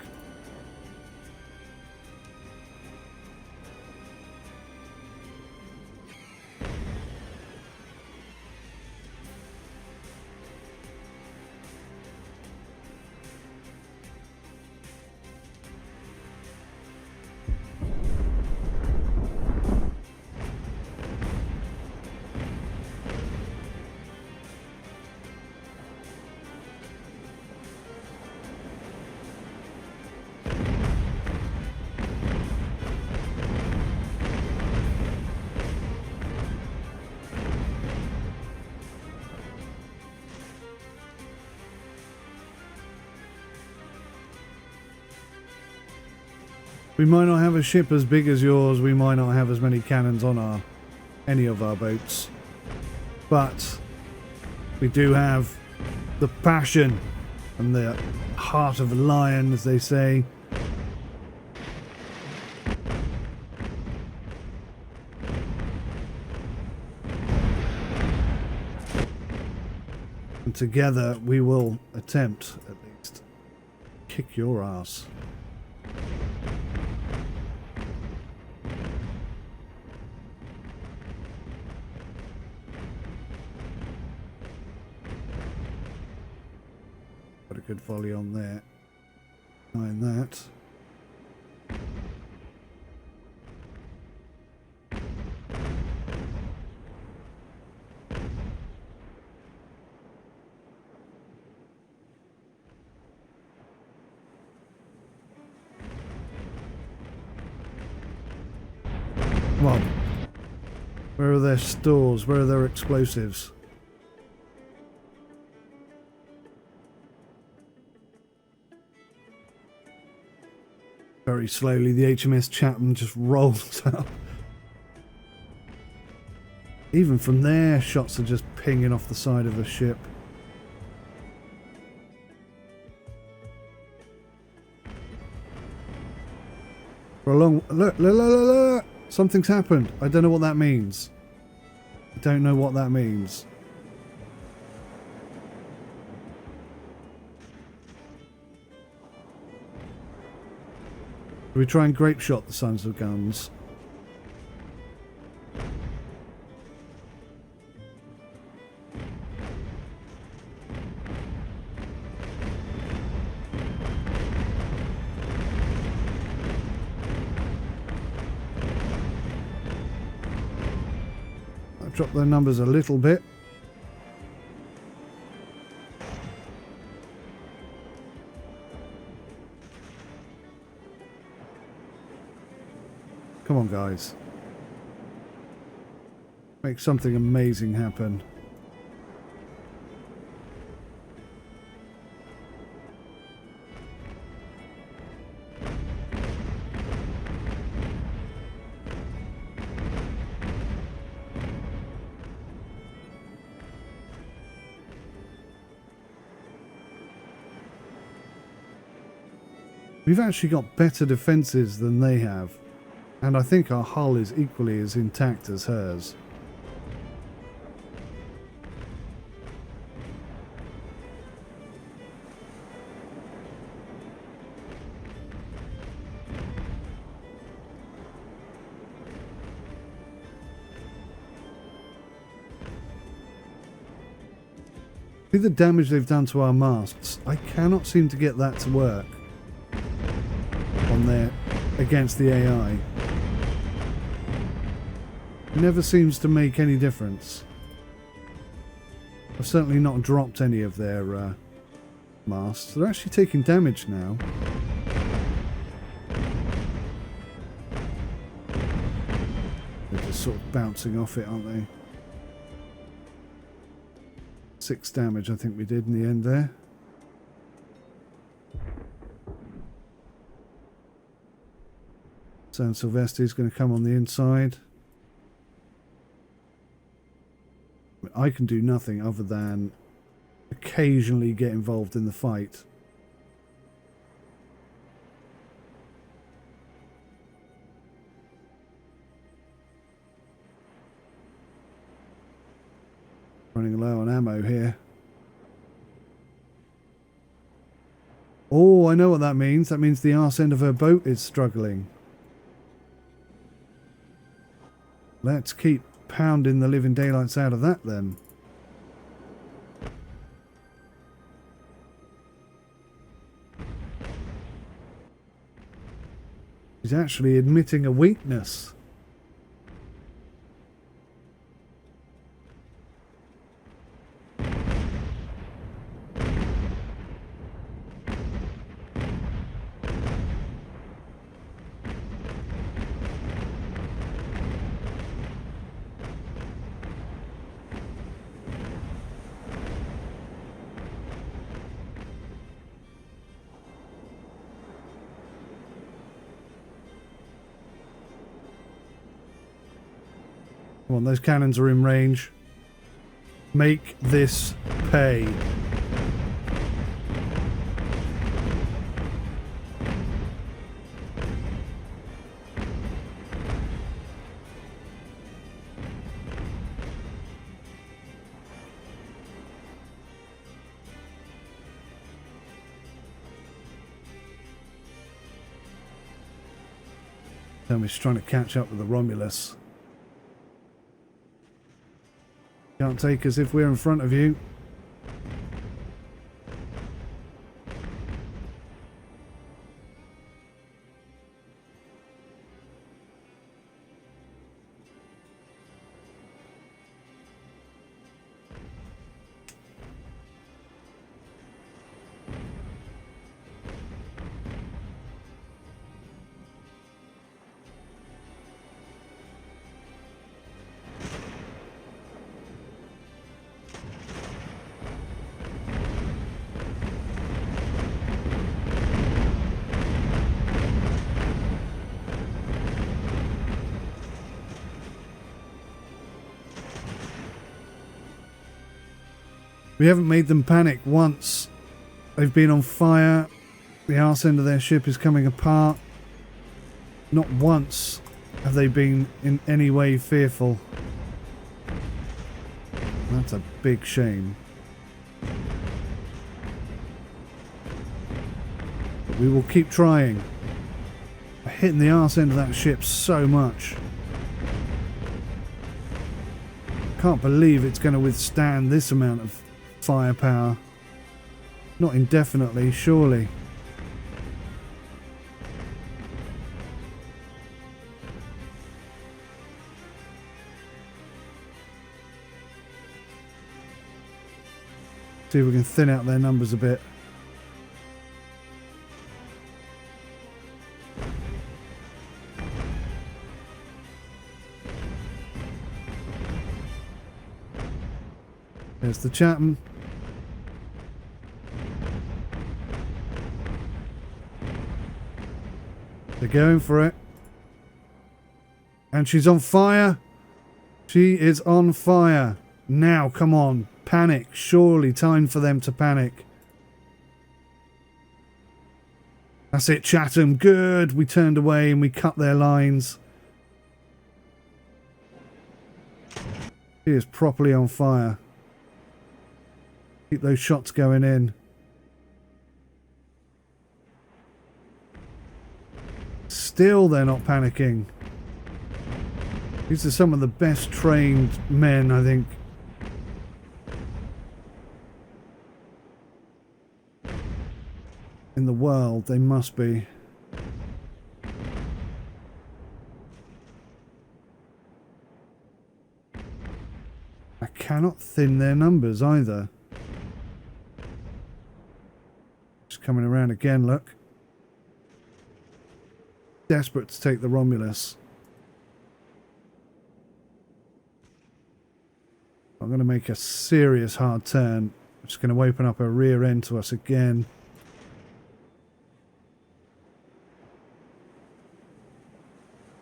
We might not have a ship as big as yours, we might not have as many cannons on any of our boats, but we do have the passion and the heart of a lion, as they say. And together we will attempt, at least, kick your ass. Got a good volley on there. Behind that. Come on. Where are their stores? Where are their explosives? Very slowly, the HMS Chatham just rolls up. Even from there, shots are just pinging off the side of the ship. For a long... Look! Something's happened. I don't know what that means. I don't know what that means. We try and grape shot the sons of guns. I've dropped their numbers a little bit. Come on, guys. Make something amazing happen. We've actually got better defences than they have. And I think our hull is equally as intact as hers. See the damage they've done to our masts? I cannot seem to get that to work on there against the AI. Never seems to make any difference. I've certainly not dropped any of their masts. They're actually taking damage now. They're just sort of bouncing off it, aren't they? 6 damage I think we did in the end there. San Silvestri's going to come on the inside. I can do nothing other than occasionally get involved in the fight. Running low on ammo here. Oh, I know what that means. That means the arse end of her boat is struggling. Let's keep pounding the living daylights out of that then. He's actually admitting a weakness. Come on, those cannons are in range. Make this pay. He's trying to catch up with the Romulus. Can't take us if we're in front of you. We haven't made them panic once. They've been on fire. The arse end of their ship is coming apart. Not once have they been in any way fearful. That's a big shame. But we will keep trying. We're hitting the arse end of that ship so much. Can't believe it's going to withstand this amount of firepower. Not indefinitely, surely. See if we can thin out their numbers a bit. There's the Chatham. They're going for it. And she's on fire. She is on fire. Now, come on. Panic. Surely time for them to panic. That's it, Chatham. Good. We turned away and we cut their lines. She is properly on fire. Keep those shots going in. Still, they're not panicking. These are some of the best trained men, I think. In the world, they must be. I cannot thin their numbers either. Just coming around again, look. Desperate to take the Romulus. I'm going to make a serious hard turn. I'm just going to open up a rear end to us again.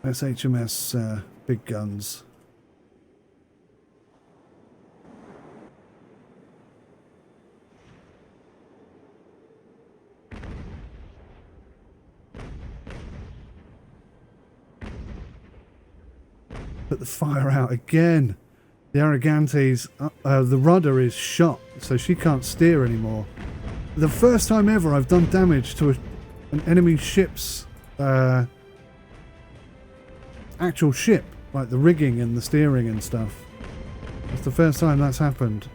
That's HMS big guns. Put the fire out again. The Arrogantes, the rudder is shot, so she can't steer anymore. The first time ever I've done damage to an enemy ship's actual ship, like the rigging and the steering and stuff. It's the first time that's happened.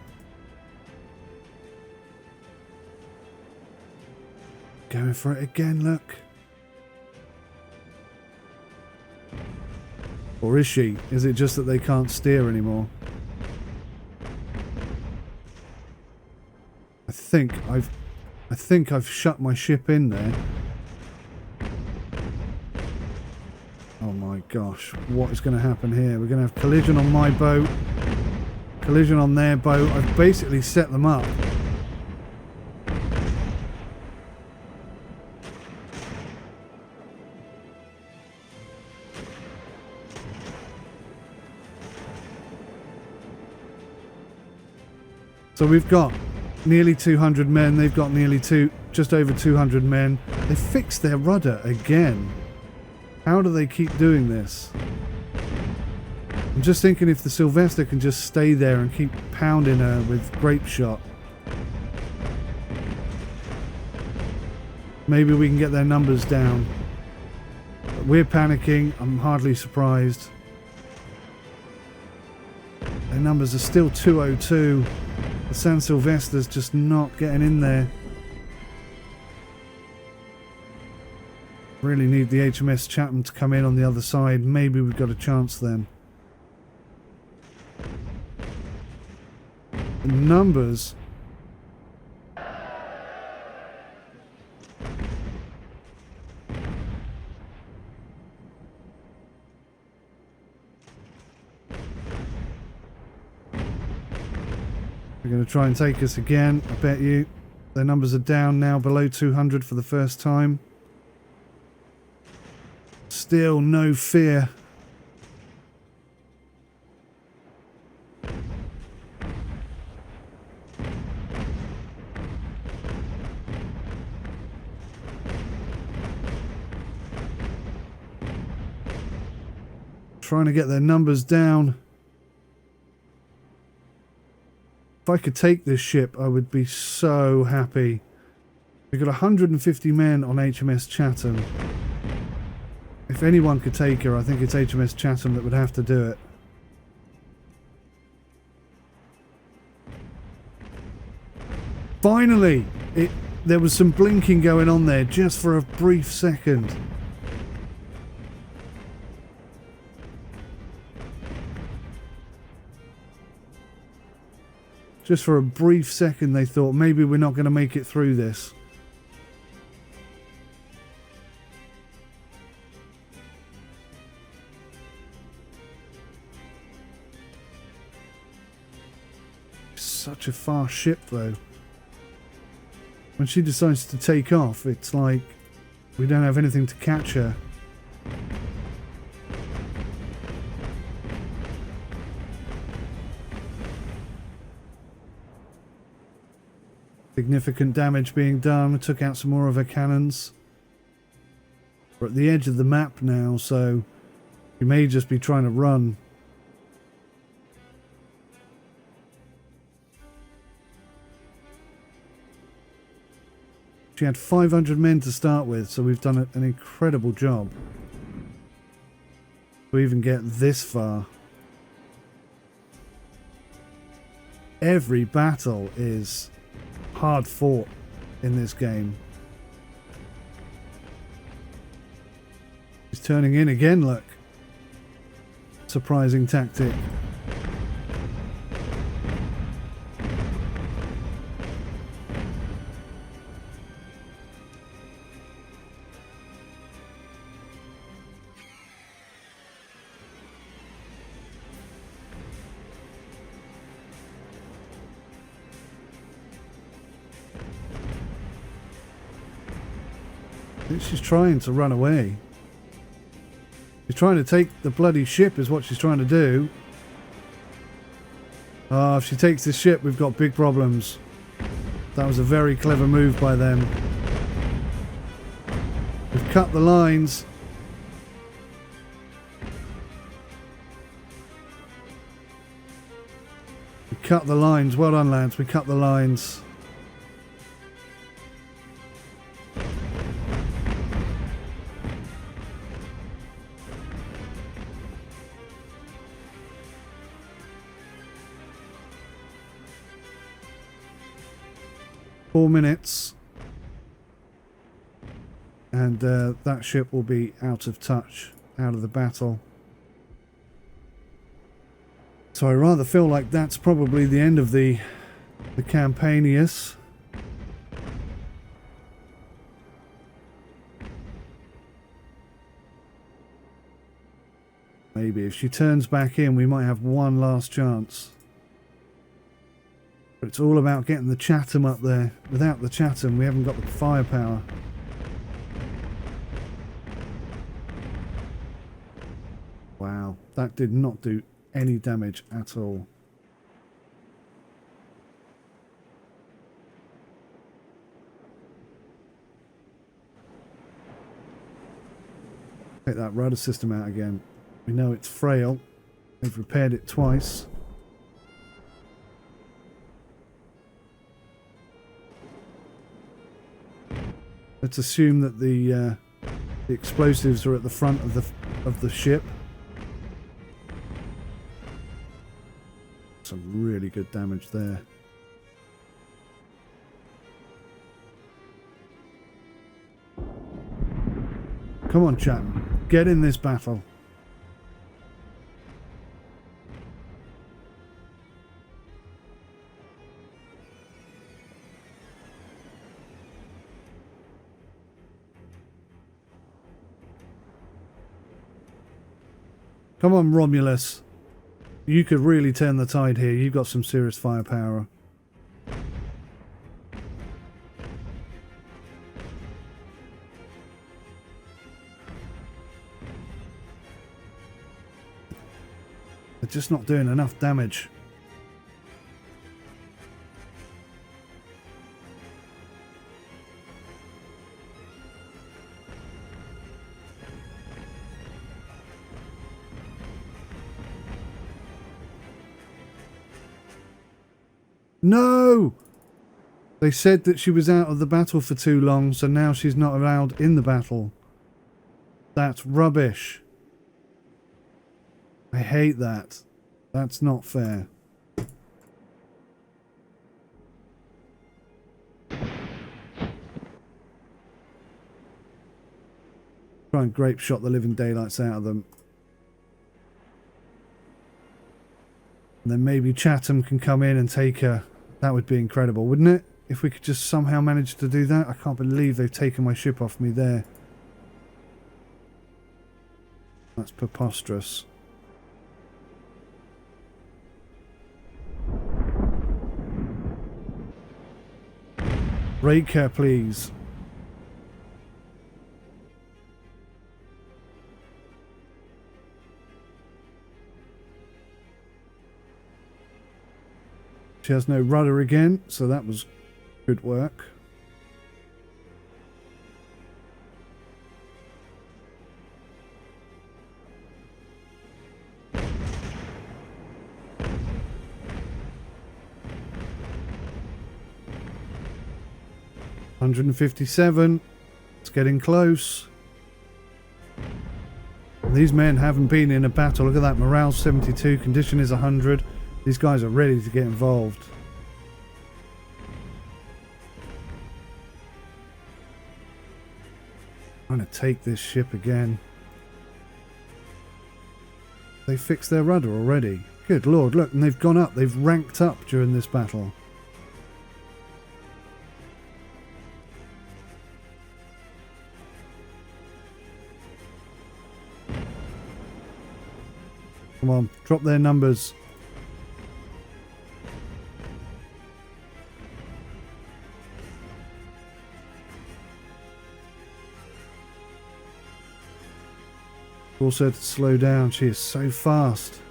Going for it again, look. Or is she? Is it just that they can't steer anymore? I think I've shut my ship in there. Oh my gosh, what is going to happen here? We're going to have collision on my boat, collision on their boat. I've basically set them up. So we've got nearly 200 men. They've got just over 200 men. They fixed their rudder again. How do they keep doing this? I'm just thinking if the Sylvester can just stay there and keep pounding her with grape shot. Maybe we can get their numbers down. But we're panicking. I'm hardly surprised. Their numbers are still 202. The San Sylvester's just not getting in there. Really need the HMS Chatham to come in on the other side. Maybe we've got a chance then. The numbers. They're going to try and take us again, I bet you. Their numbers are down now below 200 for the first time. Still no fear. Trying to get their numbers down. If I could take this ship, I would be so happy. We've got 150 men on HMS Chatham. If anyone could take her, I think it's HMS Chatham that would have to do it. Finally! There was some blinking going on there just for a brief second. Just for a brief second they thought maybe we're not going to make it through this. Such a fast ship though. When she decides to take off, it's like we don't have anything to catch her. Significant damage being done. We took out some more of her cannons. We're at the edge of the map now, so we may just be trying to run. She had 500 men to start with, so we've done an incredible job to even get this far. Every battle is hard fought in this game. He's turning in again, look. Surprising tactic. I think she's trying to run away. She's trying to take the bloody ship is what she's trying to do. Oh, if she takes this ship, we've got big problems. That was a very clever move by them. We've cut the lines. We cut the lines. Well done, lads. We cut the lines. Minutes and that ship will be out of touch, out of the battle. So I rather feel like that's probably the end of the Campaignius. Maybe if she turns back in we might have one last chance. But it's all about getting the Chatham up there. Without the Chatham, we haven't got the firepower. Wow, that did not do any damage at all. Take that rudder system out again. We know it's frail. They've repaired it twice. Let's assume that the explosives are at the front of the ship. Some really good damage there. Come on, Chatham. Get in this battle. Come on, Romulus. You could really turn the tide here. You've got some serious firepower. They're just not doing enough damage. No! They said that she was out of the battle for too long, so now she's not allowed in the battle. That's rubbish. I hate that. That's not fair. Try and grape shot the living daylights out of them. And then maybe Chatham can come in and take her. That would be incredible, wouldn't it? If we could just somehow manage to do that. I can't believe they've taken my ship off me there. That's preposterous. Rake her, please. She has no rudder again, so that was good work. $157. It's getting close. These men haven't been in a battle. Look at that. Morale 72. Condition is 100. These guys are ready to get involved. Trying to take this ship again. They fixed their rudder already. Good lord, look, and they've gone up. They've ranked up during this battle. Come on, drop their numbers. Also to slow down. She is so fast.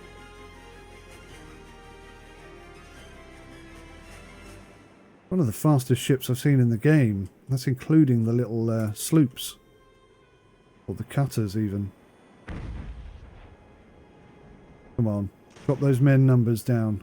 One of the fastest ships I've seen in the game. That's including the little sloops. Or the cutters even. Come on. Drop those men numbers down.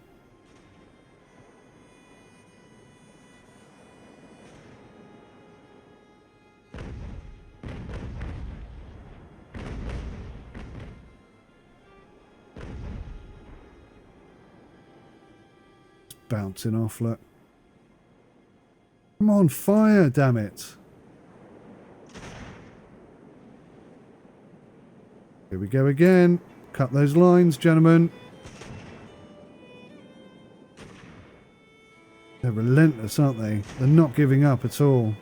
Bouncing off, look. Come on, fire, damn it. Here we go again. Cut those lines, gentlemen. They're relentless, aren't they? They're not giving up at all.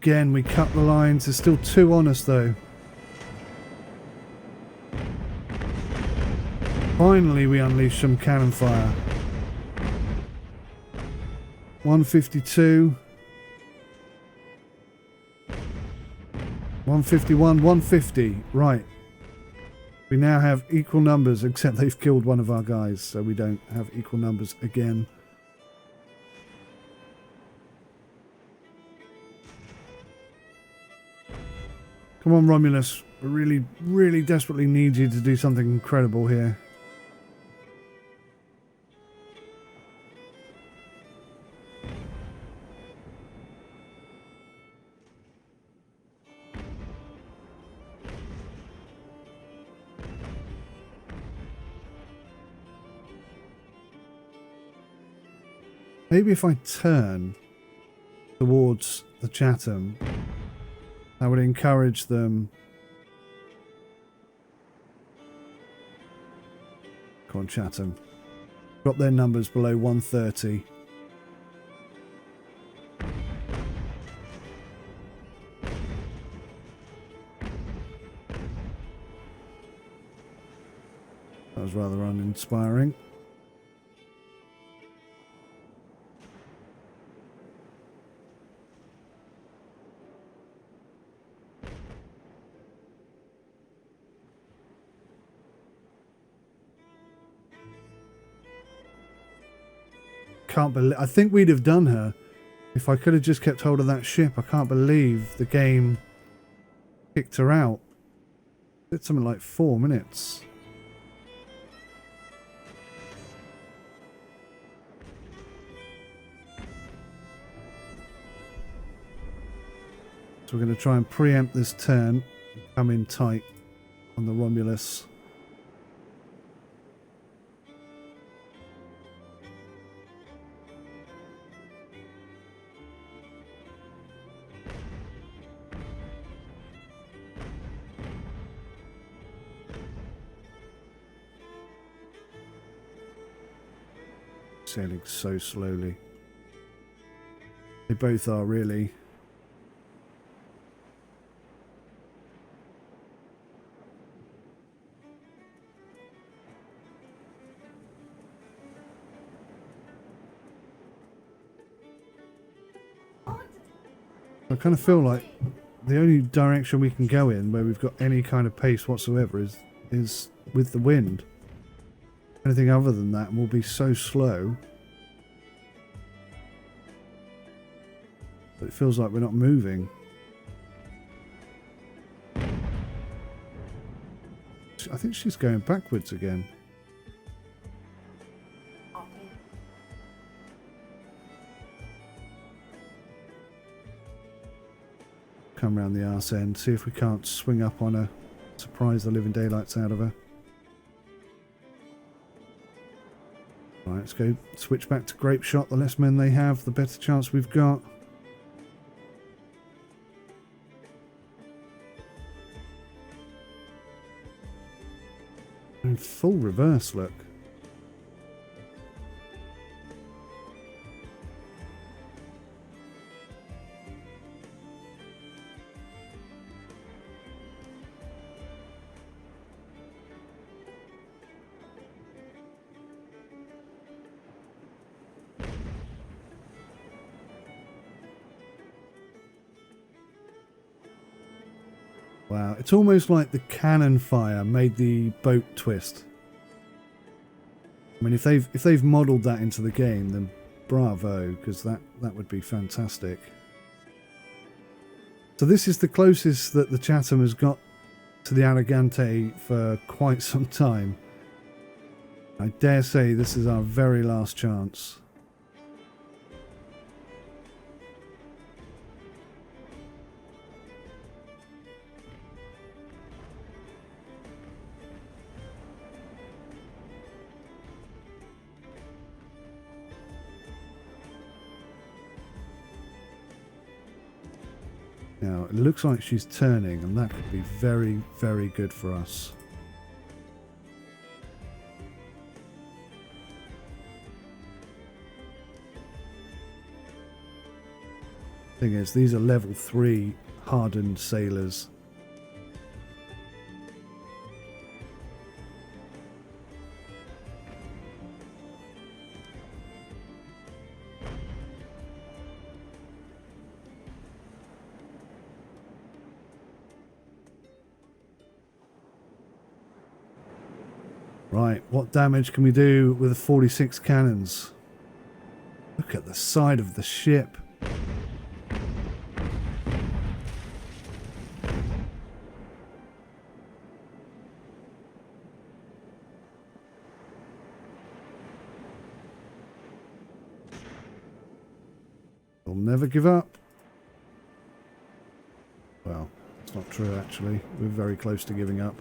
Again, we cut the lines. There's still two on us, though. Finally, we unleash some cannon fire. 152. 151, 150. Right. We now have equal numbers, except they've killed one of our guys, so we don't have equal numbers again. Come on, Romulus. We really, really desperately need you to do something incredible here. Maybe if I turn towards the Chatham, that would encourage them. Come on, Chatham. Drop their numbers below 130. That was rather uninspiring. Can't believe, I think we'd have done her if I could have just kept hold of that ship. I can't believe the game kicked her out. It's something like 4 minutes. So we're going to try and preempt this turn and come in tight on the Romulus. Sailing so slowly. They both are, really. I kind of feel like the only direction we can go in where we've got any kind of pace whatsoever is with the wind. Anything other than that will be so slow. But it feels like we're not moving. I think she's going backwards again. Come round the arse end, see if we can't swing up on her, surprise the living daylights out of her. Right, let's go switch back to grape shot. The less men they have, the better chance we've got. In full reverse, look. Wow, it's almost like the cannon fire made the boat twist. I mean, if they've modelled that into the game, then bravo, because that would be fantastic. So this is the closest that the Chatham has got to the Allegante for quite some time. I dare say this is our very last chance. Now, it looks like she's turning, and that could be very, very good for us. Thing is, these are level 3 hardened sailors. Right, what damage can we do with the 46 cannons? Look at the side of the ship. We'll never give up. Well, it's not true actually. We're very close to giving up.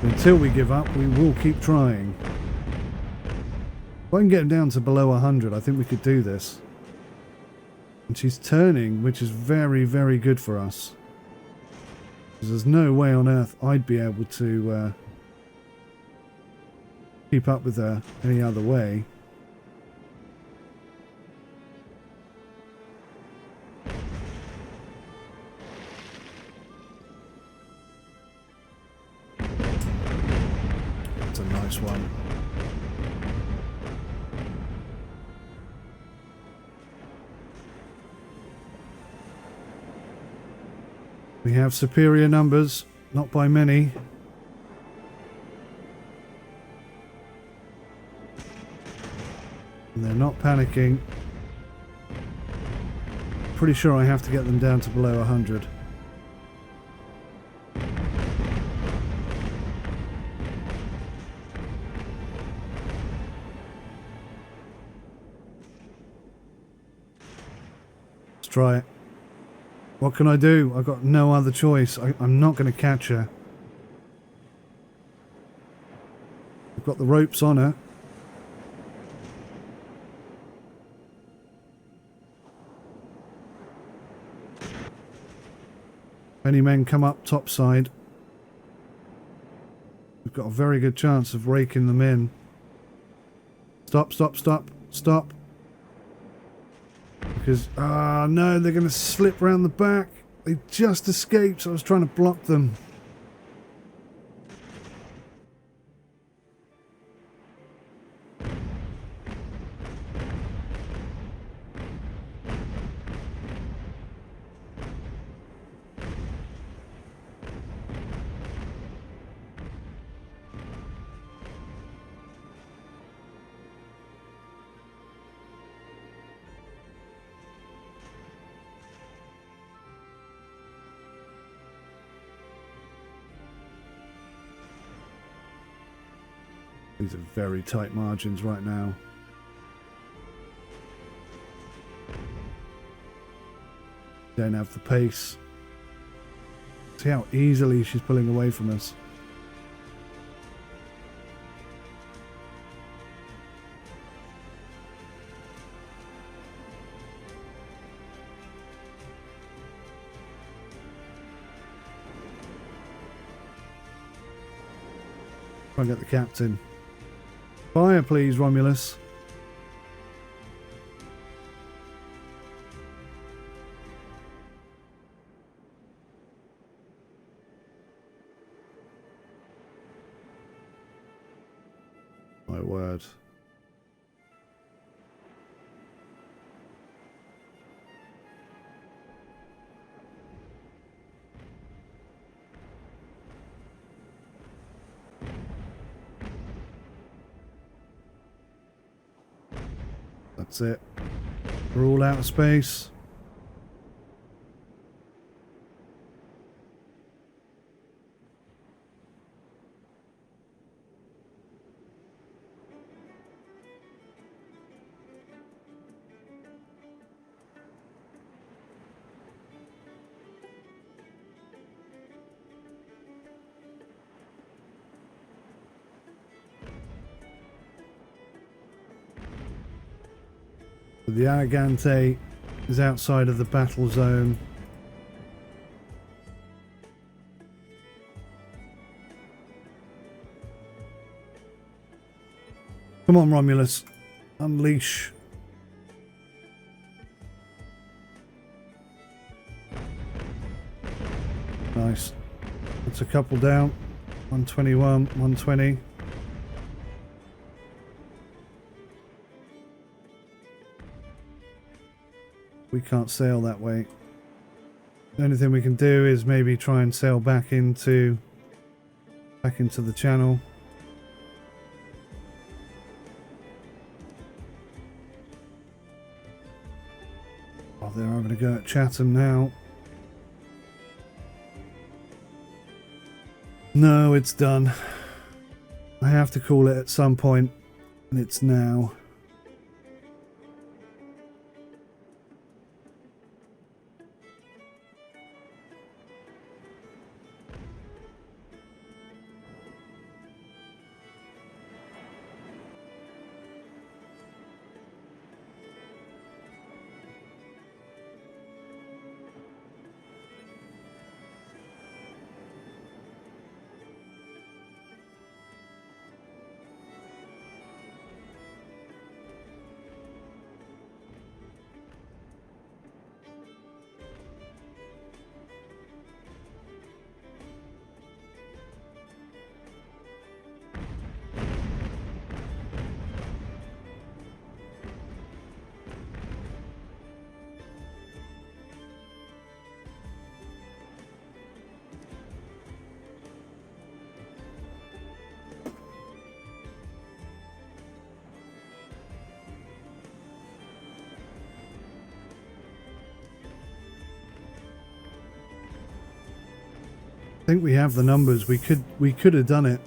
Until we give up, we will keep trying. If I can get him down to below 100, I think we could do this. And she's turning, which is very, very good for us. Because there's no way on earth I'd be able to keep up with her any other way. That's a nice one. We have superior numbers, not by many. And they're not panicking. Pretty sure I have to get them down to below 100. Let's try it. What can I do? I've got no other choice. I'm not going to catch her. I've got the ropes on her. Any men come up topside. We've got a very good chance of raking them in. Stop, stop, stop, stop. Because, no, they're going to slip round the back. They just escaped, so I was trying to block them. These are very tight margins right now. Don't have the pace. See how easily she's pulling away from us. Try and get the captain. Fire, please, Romulus. My word. That's it. We're all out of space. The Argante is outside of the battle zone. Come on, Romulus. Unleash. Nice. That's a couple down. 121, 120. We can't sail that way. The only thing we can do is maybe try and sail back into the channel. Oh, they're having a go at Chatham now. No, it's done. I have to call it at some point, and it's now. think we have the numbers. We could have done it.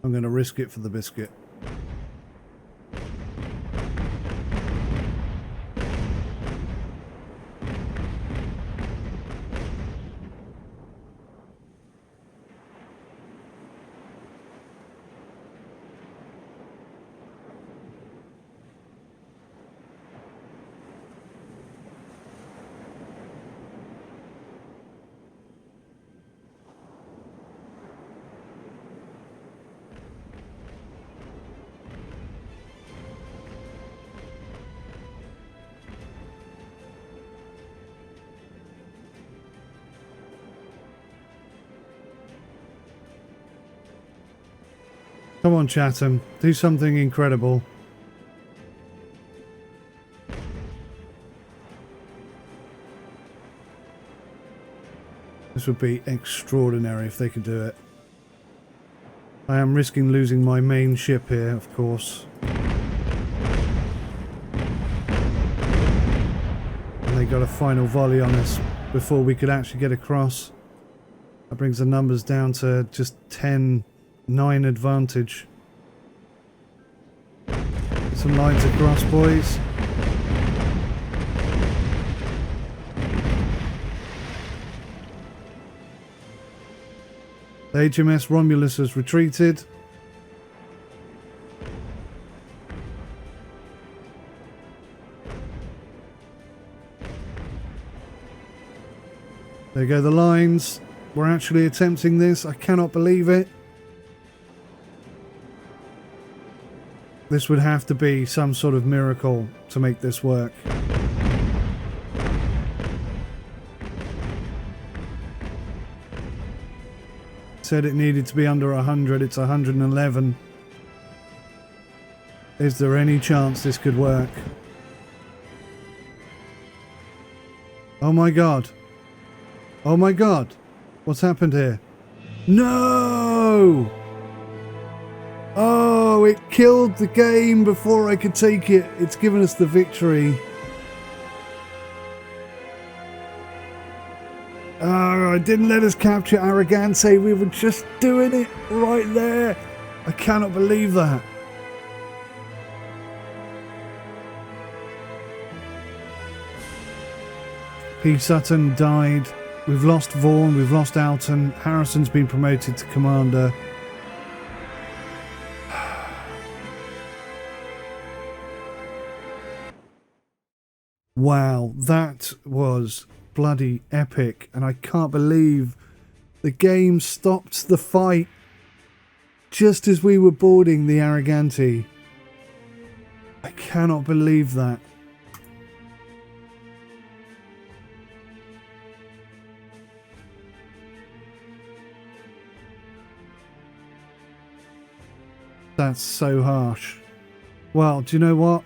I'm going to risk it for the biscuit. Come on, Chatham. Do something incredible. This would be extraordinary if they could do it. I am risking losing my main ship here, of course. And they got a final volley on us before we could actually get across. That brings the numbers down to just 10-9 advantage. Some lines across, boys. The HMS Romulus has retreated. There go the lines. We're actually attempting this. I cannot believe it. This would have to be some sort of miracle to make this work. Said it needed to be under 100. It's 111. Is there any chance this could work? Oh my god. Oh my god. What's happened here? No! Oh, it killed the game before I could take it. It's given us the victory. Oh, it didn't let us capture Arrogante. We were just doing it right there. I cannot believe that. P. Sutton died. We've lost Vaughan. We've lost Alton. Harrison's been promoted to commander. Wow, that was bloody epic, and I can't believe the game stopped the fight just as we were boarding the Arrogante. I cannot believe that. That's so harsh. Well, do you know what?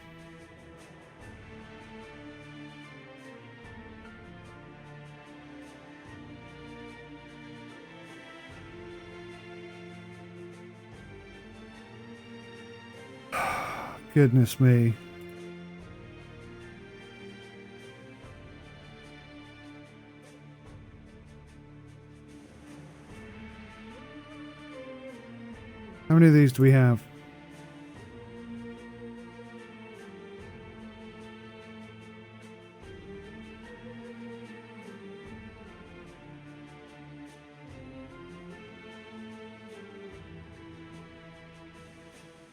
Goodness me. How many of these do we have?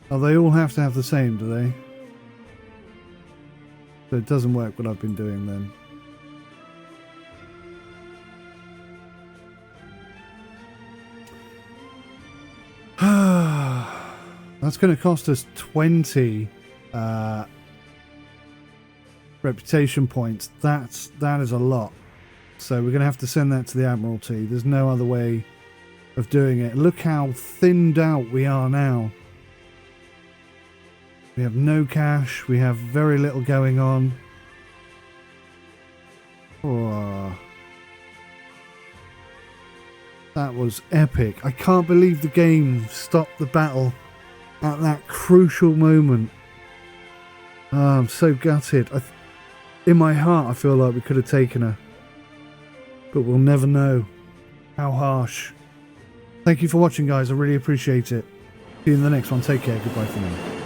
Oh, they all have to have the same, do they? So it doesn't work what I've been doing then. That's going to cost us 20 reputation points. That is a lot. So we're going to have to send that to the Admiralty. There's no other way of doing it. Look how thinned out we are now. We have no cash. We have very little going on. Oh, that was epic. I can't believe the game stopped the battle at that crucial moment. Oh, I'm so gutted. In my heart, I feel like we could have taken her. But we'll never know. How harsh. Thank you for watching, guys. I really appreciate it. See you in the next one. Take care. Goodbye for now.